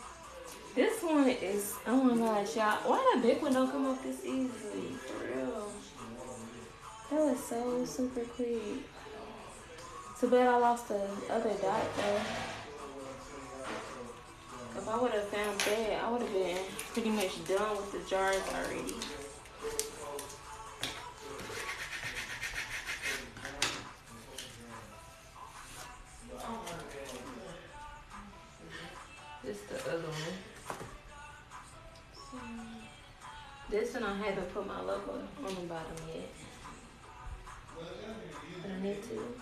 This one is, oh my gosh, y'all. Why the big one don't come up this easily? For real. That was so super quick. Too bad I lost the other dot though. If I would have found that, I would have been pretty much done with the jars already. This is the other one. This one I haven't put my logo on the bottom yet. But I need to.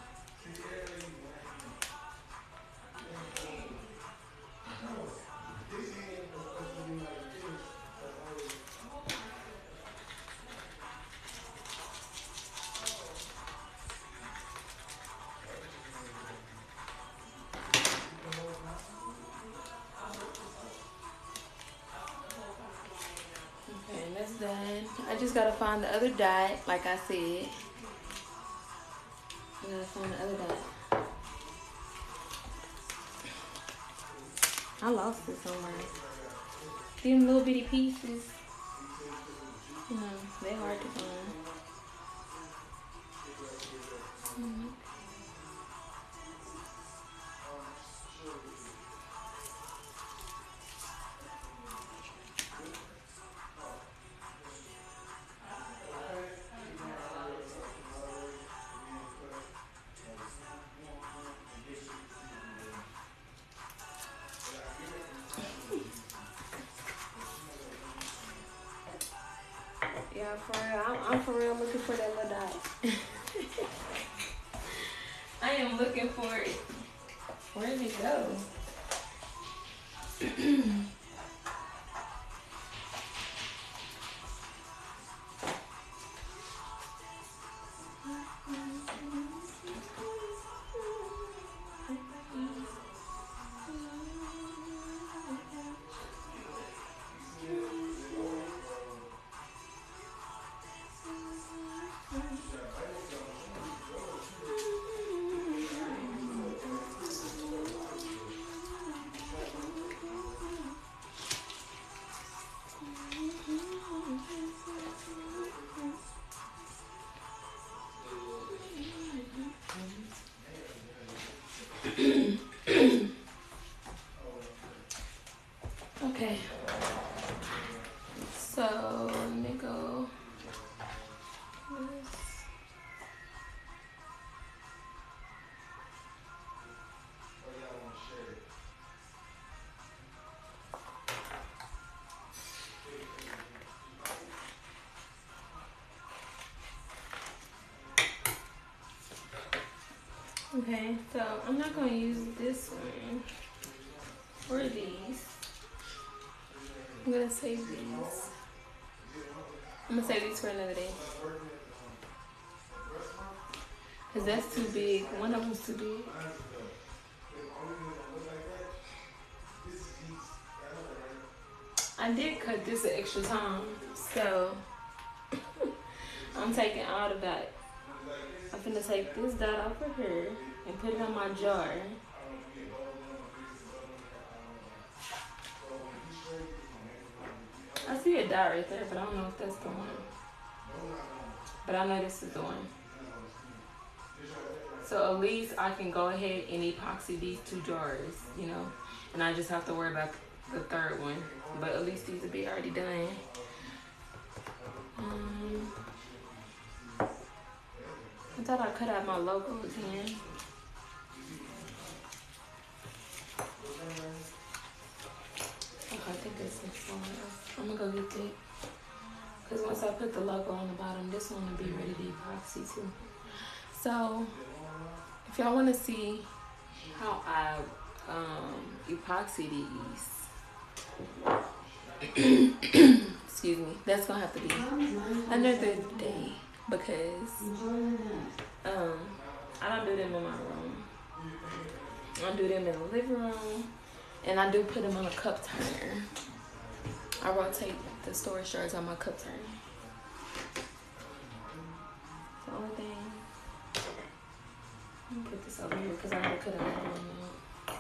Okay, that's done. I just gotta find the other dot, like I said. I gotta find the other dot. I lost it somewhere. These little bitty pieces, you know, they hard to find. Yeah, for real. I'm for real looking for that little dot. I am looking for it. Where did it go? Okay. So let me go. Okay, so I'm not going to use this one or these. I'm going to save these. I'm going to save these for another day. Because that's too big. One of them's too big. I did cut this an extra time. So I'm taking all the dot. I'm finna take this dot off of her and put it on my jar. I see a dot right there, but I don't know if that's the one. But I know this is the one. So at least I can go ahead and epoxy these two jars, you know, and I just have to worry about the third one. But at least these will be already done. I thought I cut out my logo again. Okay, I think this is somewhere else. I'm gonna go get it. Because once I put the logo on the bottom, this one will be ready to epoxy too. So, if y'all want to see how I epoxy these, excuse me, that's gonna have to be another day because I don't do them in my room. I do them in the living room, and I do put them on a cup turner. I rotate the storage jars on my cup turner. The only thing Let me put this over here because I had to cut another one out.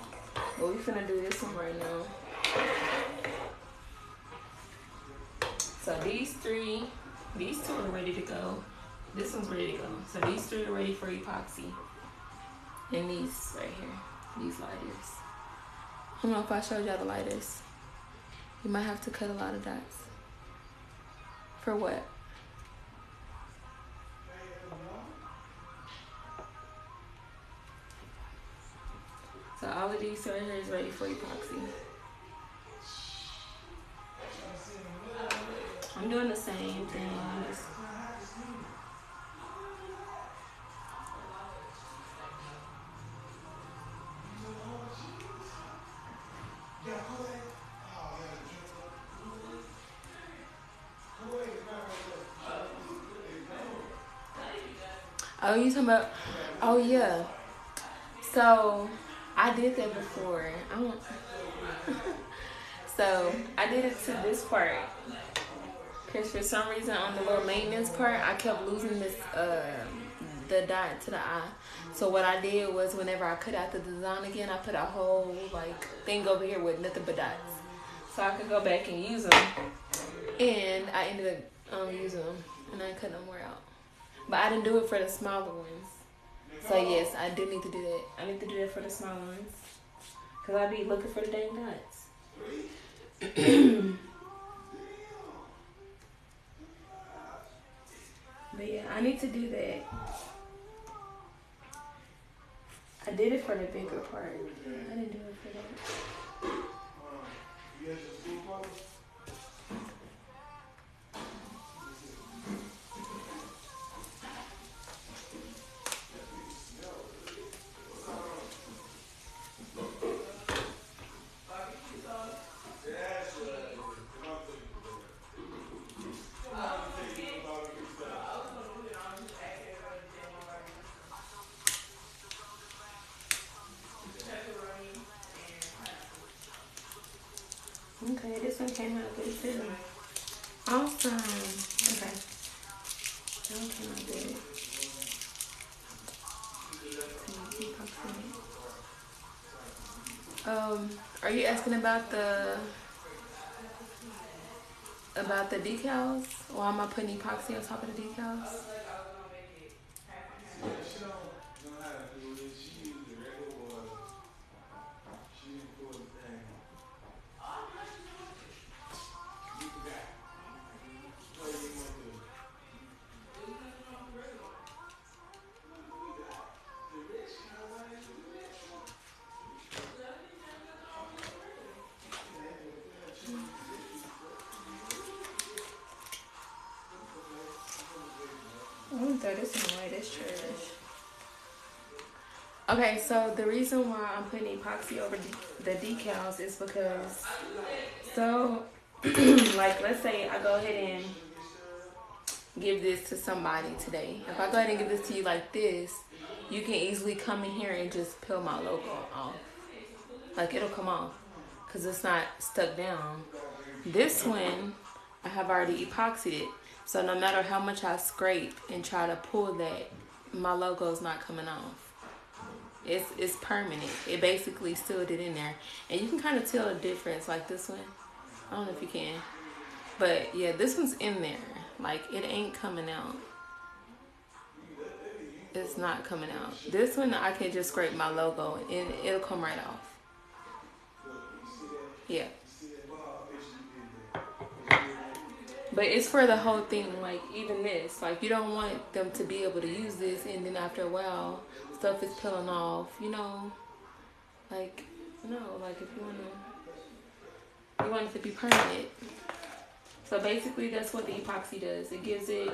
But we finna do this one right now. So these two are ready to go. This one's ready to go. So these 3 are ready for epoxy. And these right here, these lighters. I don't know if I showed y'all the lighters. You might have to cut a lot of dots. For what? So all of these right here is ready for epoxy. I'm doing the same thing. Oh, you talking about? Oh yeah. So I did that before. So I did it to this part. Because for some reason on the little maintenance part, I kept losing this the dot to the eye. So what I did was whenever I cut out the design again, I put a whole like thing over here with nothing but dots. So I could go back and use them. And I ended up using them. And I cut no more out. But I didn't do it for the smaller ones. So yes, I do need to do that. I need to do that for the smaller ones. Because I be looking for the dang dots. But yeah, I need to do that. I did it for the bigger part. I didn't do it for that. Okay, this one came out good too. Awesome. Okay. That one came out good. Are you asking about the decals? Or am I putting epoxy on top of the decals? I'm gonna throw this away, this trash. Okay, so the reason why I'm putting epoxy over the decals is because, so, like, let's say I go ahead and give this to somebody today. If I go ahead and give this to you like this, you can easily come in here and just peel my logo off. Like, it'll come off because it's not stuck down. This one, I have already epoxied it. So no matter how much I scrape and try to pull that, my logo is not coming off. It's permanent. It basically sealed it in there. And you can kind of tell a difference like this one. I don't know if you can. But yeah, this one's in there. Like, it ain't coming out. It's not coming out. This one, I can just scrape my logo and it'll come right off. Yeah. But it's for the whole thing, like even this. Like, you don't want them to be able to use this and then after a while, stuff is peeling off, you know? Like, no, like if you want it to be permanent. So basically that's what the epoxy does. It gives it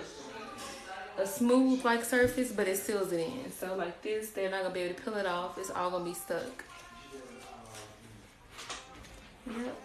a smooth like surface, but it seals it in. So like this, they're not gonna be able to peel it off. It's all gonna be stuck. Yep.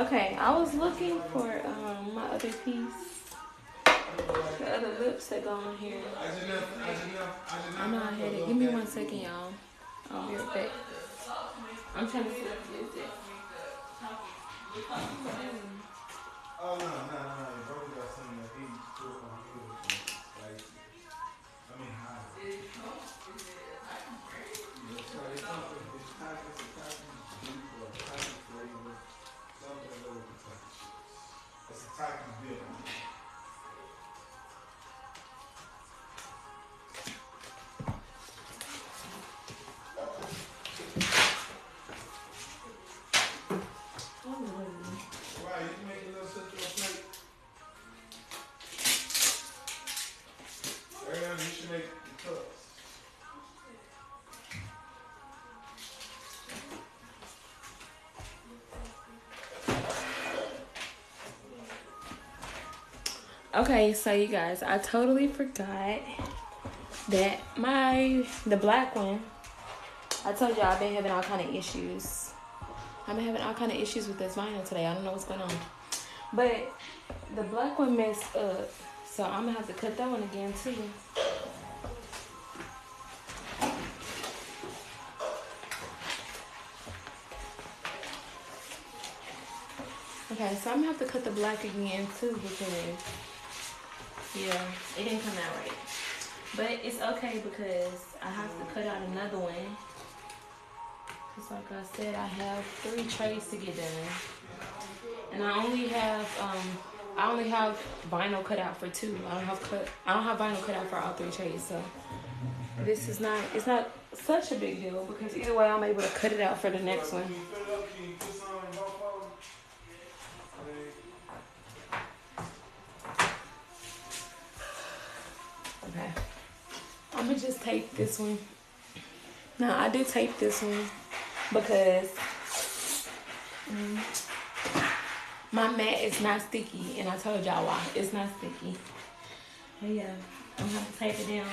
Okay, I was looking for my other piece. The other lips that go on here. I know I had it. Give me 1 second, y'all. I'll be right back. I'm trying to see if it's it. Oh, no. Your brother got something that he put on good. Spicy. I mean, hot. It's a taco deep or a taco flavor. Something that goes with the taco chips. It's a taco dip. Right, you can make a little central plate. Ariana, you should make the cups. Okay, so you guys, I totally forgot that the black one, I told y'all I've been having all kind of issues. I've been having all kind of issues with this vinyl today. I don't know what's going on. But the black one messed up, so I'm gonna have to cut that one again too. Okay, so I'm gonna have to cut the black again too because, yeah, it didn't come out right. But it's okay because I have to cut out another one. Just like I said, I have 3 trays to get done. And I only have vinyl cut out for 2. I don't have vinyl cut out for all 3 trays, so it's not such a big deal because either way I'm able to cut it out for the next one. Okay. I'm gonna just tape this one. Now I did tape this one because my mat is not sticky, and I told y'all why. It's not sticky. But yeah, I'm gonna have to tape it down.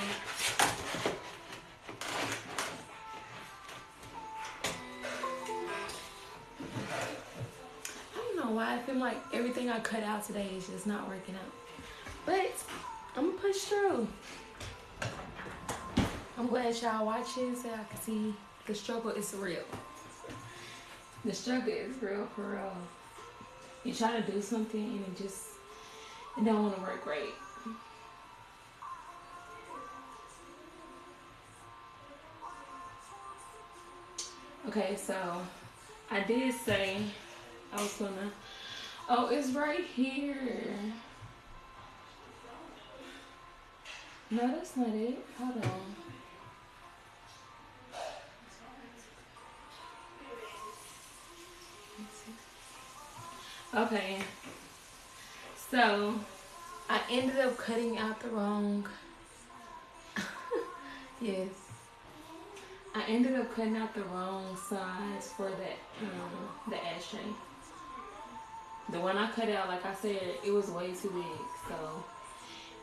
I don't know why I feel like everything I cut out today is just not working out. But I'm gonna push through. I'm glad y'all watching so I can see the struggle is real. The struggle is real for real. You try to do something and it don't want to work right. Okay, so I did say I was gonna, oh, it's right here. No, that's not it. Hold on. Okay, so I ended up cutting out the wrong, yes, I ended up cutting out the wrong size for that, the ashtray. The one I cut out, like I said, it was way too big, so,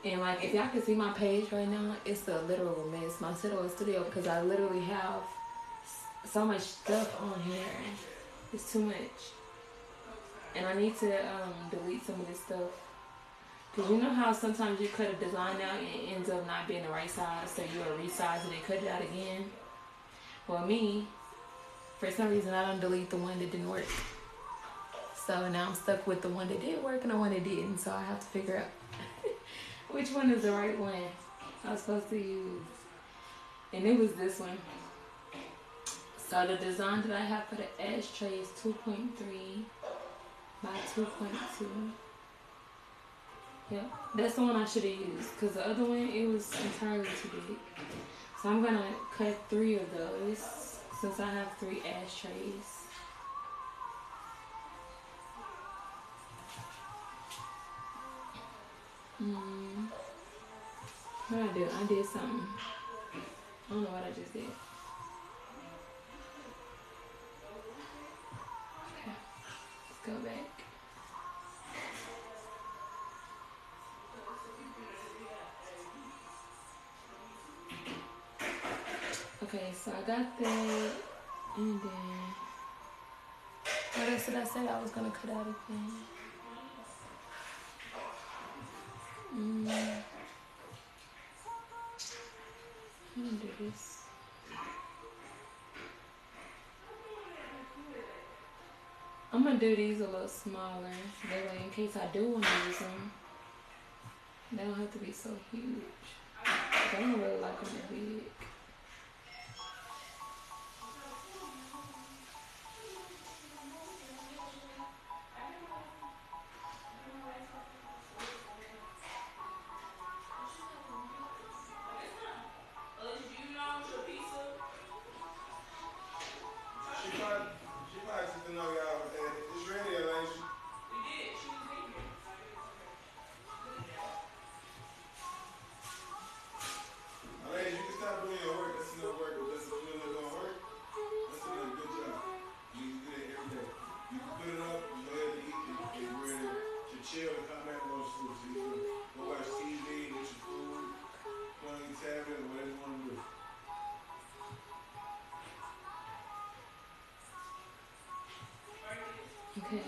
and like, if y'all can see my page right now, it's a literal mess, my studio, because I literally have so much stuff on here. It's too much. And I need to delete some of this stuff. Because you know how sometimes you cut a design out and it ends up not being the right size, so you will resize it and cut it out again? Well, me, for some reason, I don't delete the one that didn't work. So now I'm stuck with the one that did work and the one that didn't. So I have to figure out which one is the right one I was supposed to use. And it was this one. So the design that I have for the ashtray is 2.3 by 2.2. Yep, that's the one I should have used because the other one, it was entirely too big. So I'm gonna cut 3 of those since I have 3 ashtrays. What did I do? I did something. I don't know what I just did. Okay, let's go back. Okay, so I got that, and then What else did I say I was gonna cut out again? I'm gonna do this. I'm gonna do these a little smaller. That way, in case I do want to use them, they don't have to be so huge. I don't really like them that big. She probably just didn't know y'all had it. It's ready, Elijah. Elijah, you can stop doing your work. That's enough work. But that's you know doing work. That's enough. Good job. You can do that every day. You can put it up, you go ahead and eat it, and you're ready to chill and come back and go to sleep. So you can go watch TV, eat your food, put on your tablet, or whatever you want to do. Okay.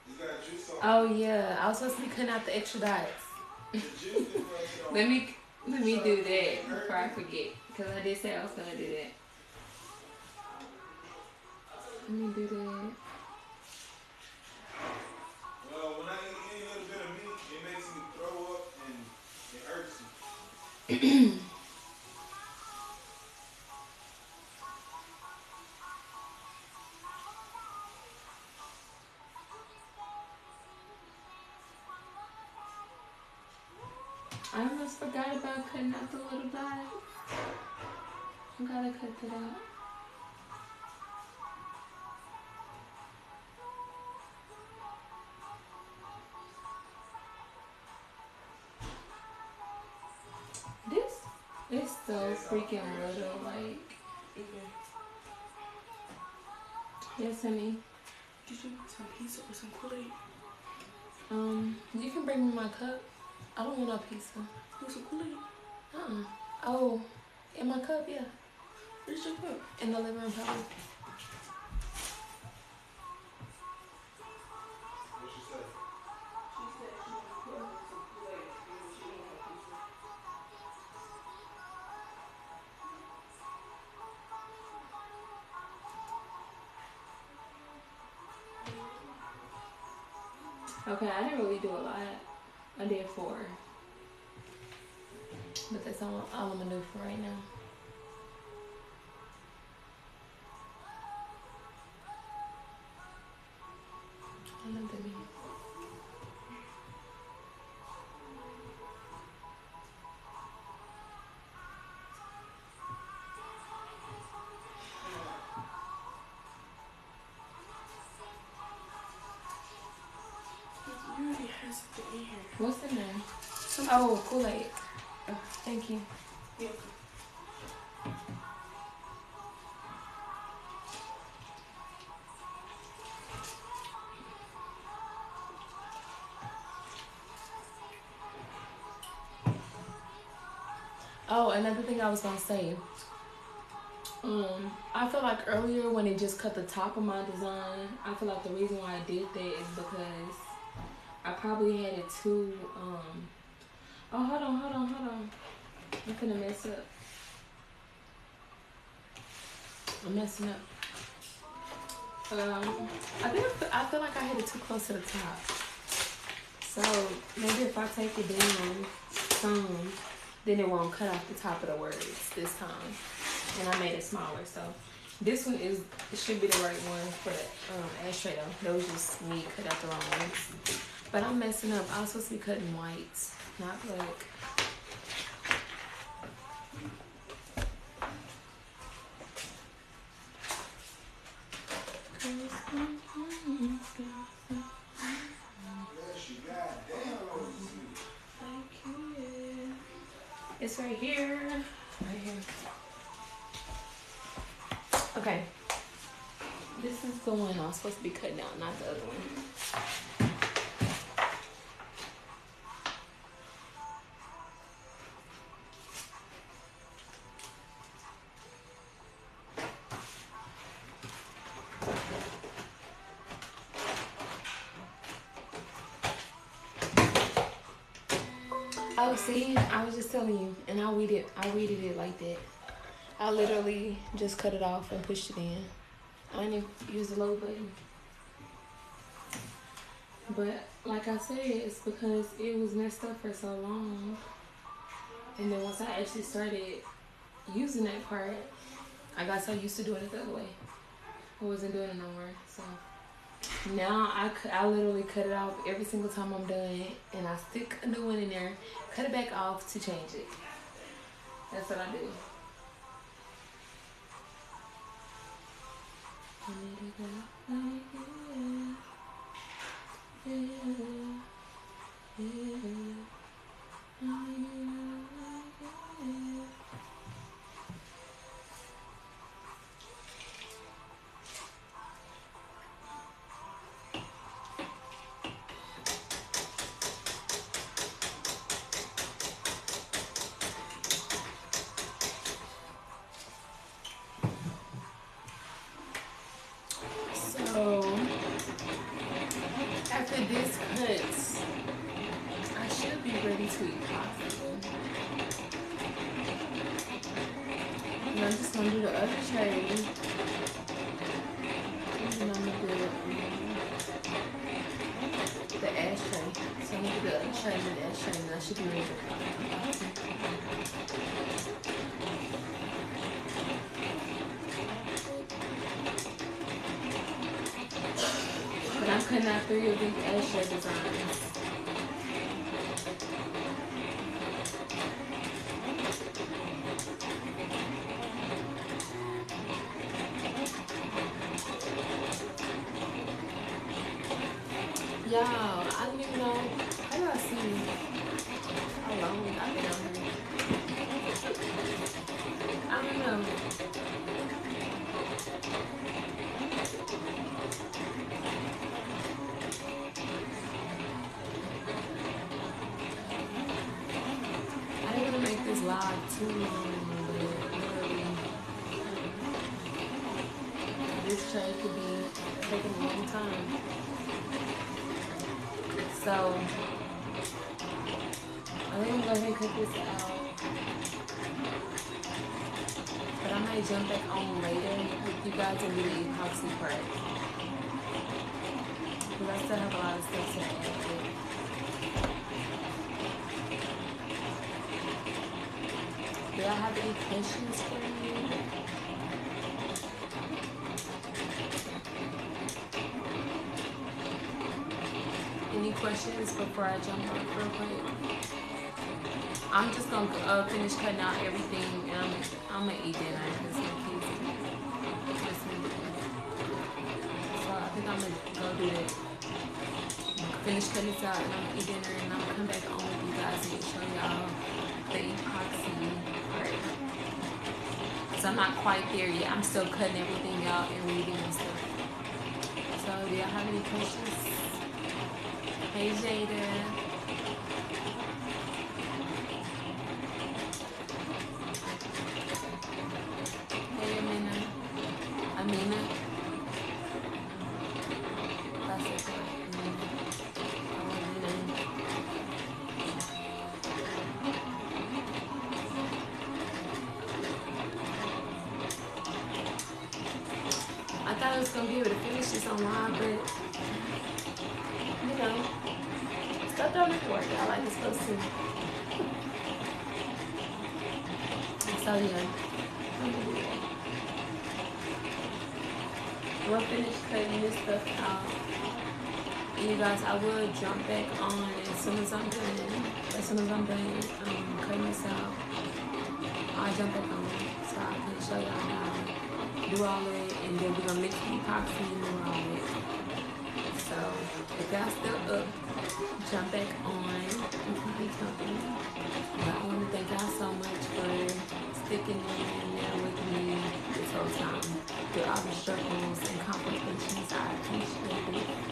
You got juice on. Oh yeah, I was supposed to be cutting out the extra dots. let me do that before I forget, because I did say I was gonna do that. Let me do that. Well, when I eat any little bit of meat, it makes me throw up and it hurts me. I almost forgot about cutting out the little dots. I gotta cut that out. This is so freaking little, like. Yes, honey. Did you want some pizza or some Kool-Aid? You can bring me my cup. I don't want no pizza. Want some Kool-Aid? Oh, in my cup, yeah. Where's your cup? In the living room, probably. What she say? She said she wanted to put some Kool-Aid. She didn't want pizza. Okay, I didn't really do a lot. I did 4. But that's all I'm gonna do for right now. I love the meat. You already have something in here. What's the name? Oh, Kool-Aid. Thank you. Yeah. Oh, another thing I was gonna say. I feel like earlier when it just cut the top of my design, I feel like the reason why I did that is because I probably had it too. Oh, hold on. I'm gonna mess up. I'm messing up. I feel like I hit it too close to the top. So maybe if I take it down some, then it won't cut off the top of the words this time. And I made it smaller, so this one it should be the right one for the ashtray though. That was just me cut out the wrong ones. But I'm messing up. I was supposed to be cutting whites, not black. It's right here. Right here. Okay. This is the one I was supposed to be cutting out, not the other one. Oh, see, I was just telling you, and I weeded it like that. I literally just cut it off and pushed it in. I didn't use the low button. But like I said, it's because it was messed up for so long. And then once I actually started using that part, I got so used to doing it the other way. I wasn't doing it no more. So now I literally cut it off every single time I'm done, and I stick a new one in there, cut it back off to change it. That's what I do. So after this cuts, I should be ready to eat pasta. And I'm just gonna do the other tray. And then I'm gonna do the ashtray. So I'm gonna do the other tray and the ashtray, and I should be ready to cook. But I'm cutting out 3 of these ashtray designs. Y'all, I don't even know. How do I see how long I've been on here? I don't know. I didn't want to make this live too long, but literally, this tray could be taking a long time. So, I think I'm going to go ahead and cut this out. But I might jump back on later with you guys and do the epoxy part. Because I still have a lot of stuff to add to it. Do y'all have any questions for me? Any questions before I jump off real quick? I'm just gonna finish cutting out everything, and I'm gonna eat dinner because my kids just need to eat. So I think I'm gonna go do that. Finish cutting this out, and I'm gonna eat dinner, and I'm gonna come back on with you guys and show y'all the epoxy part. So I'm not quite there yet. I'm still cutting everything out and reading and stuff. So do y'all have any questions? Hey Jada. Hey Amina. Amina. That's it. Amina. I thought I was gonna be able to finish this online, but you know. Stuff don't work out like it's supposed to. So yeah, we'll finish cutting this stuff out. And you guys, I will jump back on as soon as I'm done. As soon as I'm done cutting this out, I'll jump back on so I can show y'all how to do all of it, and then we're gonna mix the epoxy and do all of it. So if y'all still up, jump back on my company. But I want to thank y'all so much for sticking in there with me this whole time through all the struggles and complications. I appreciate it.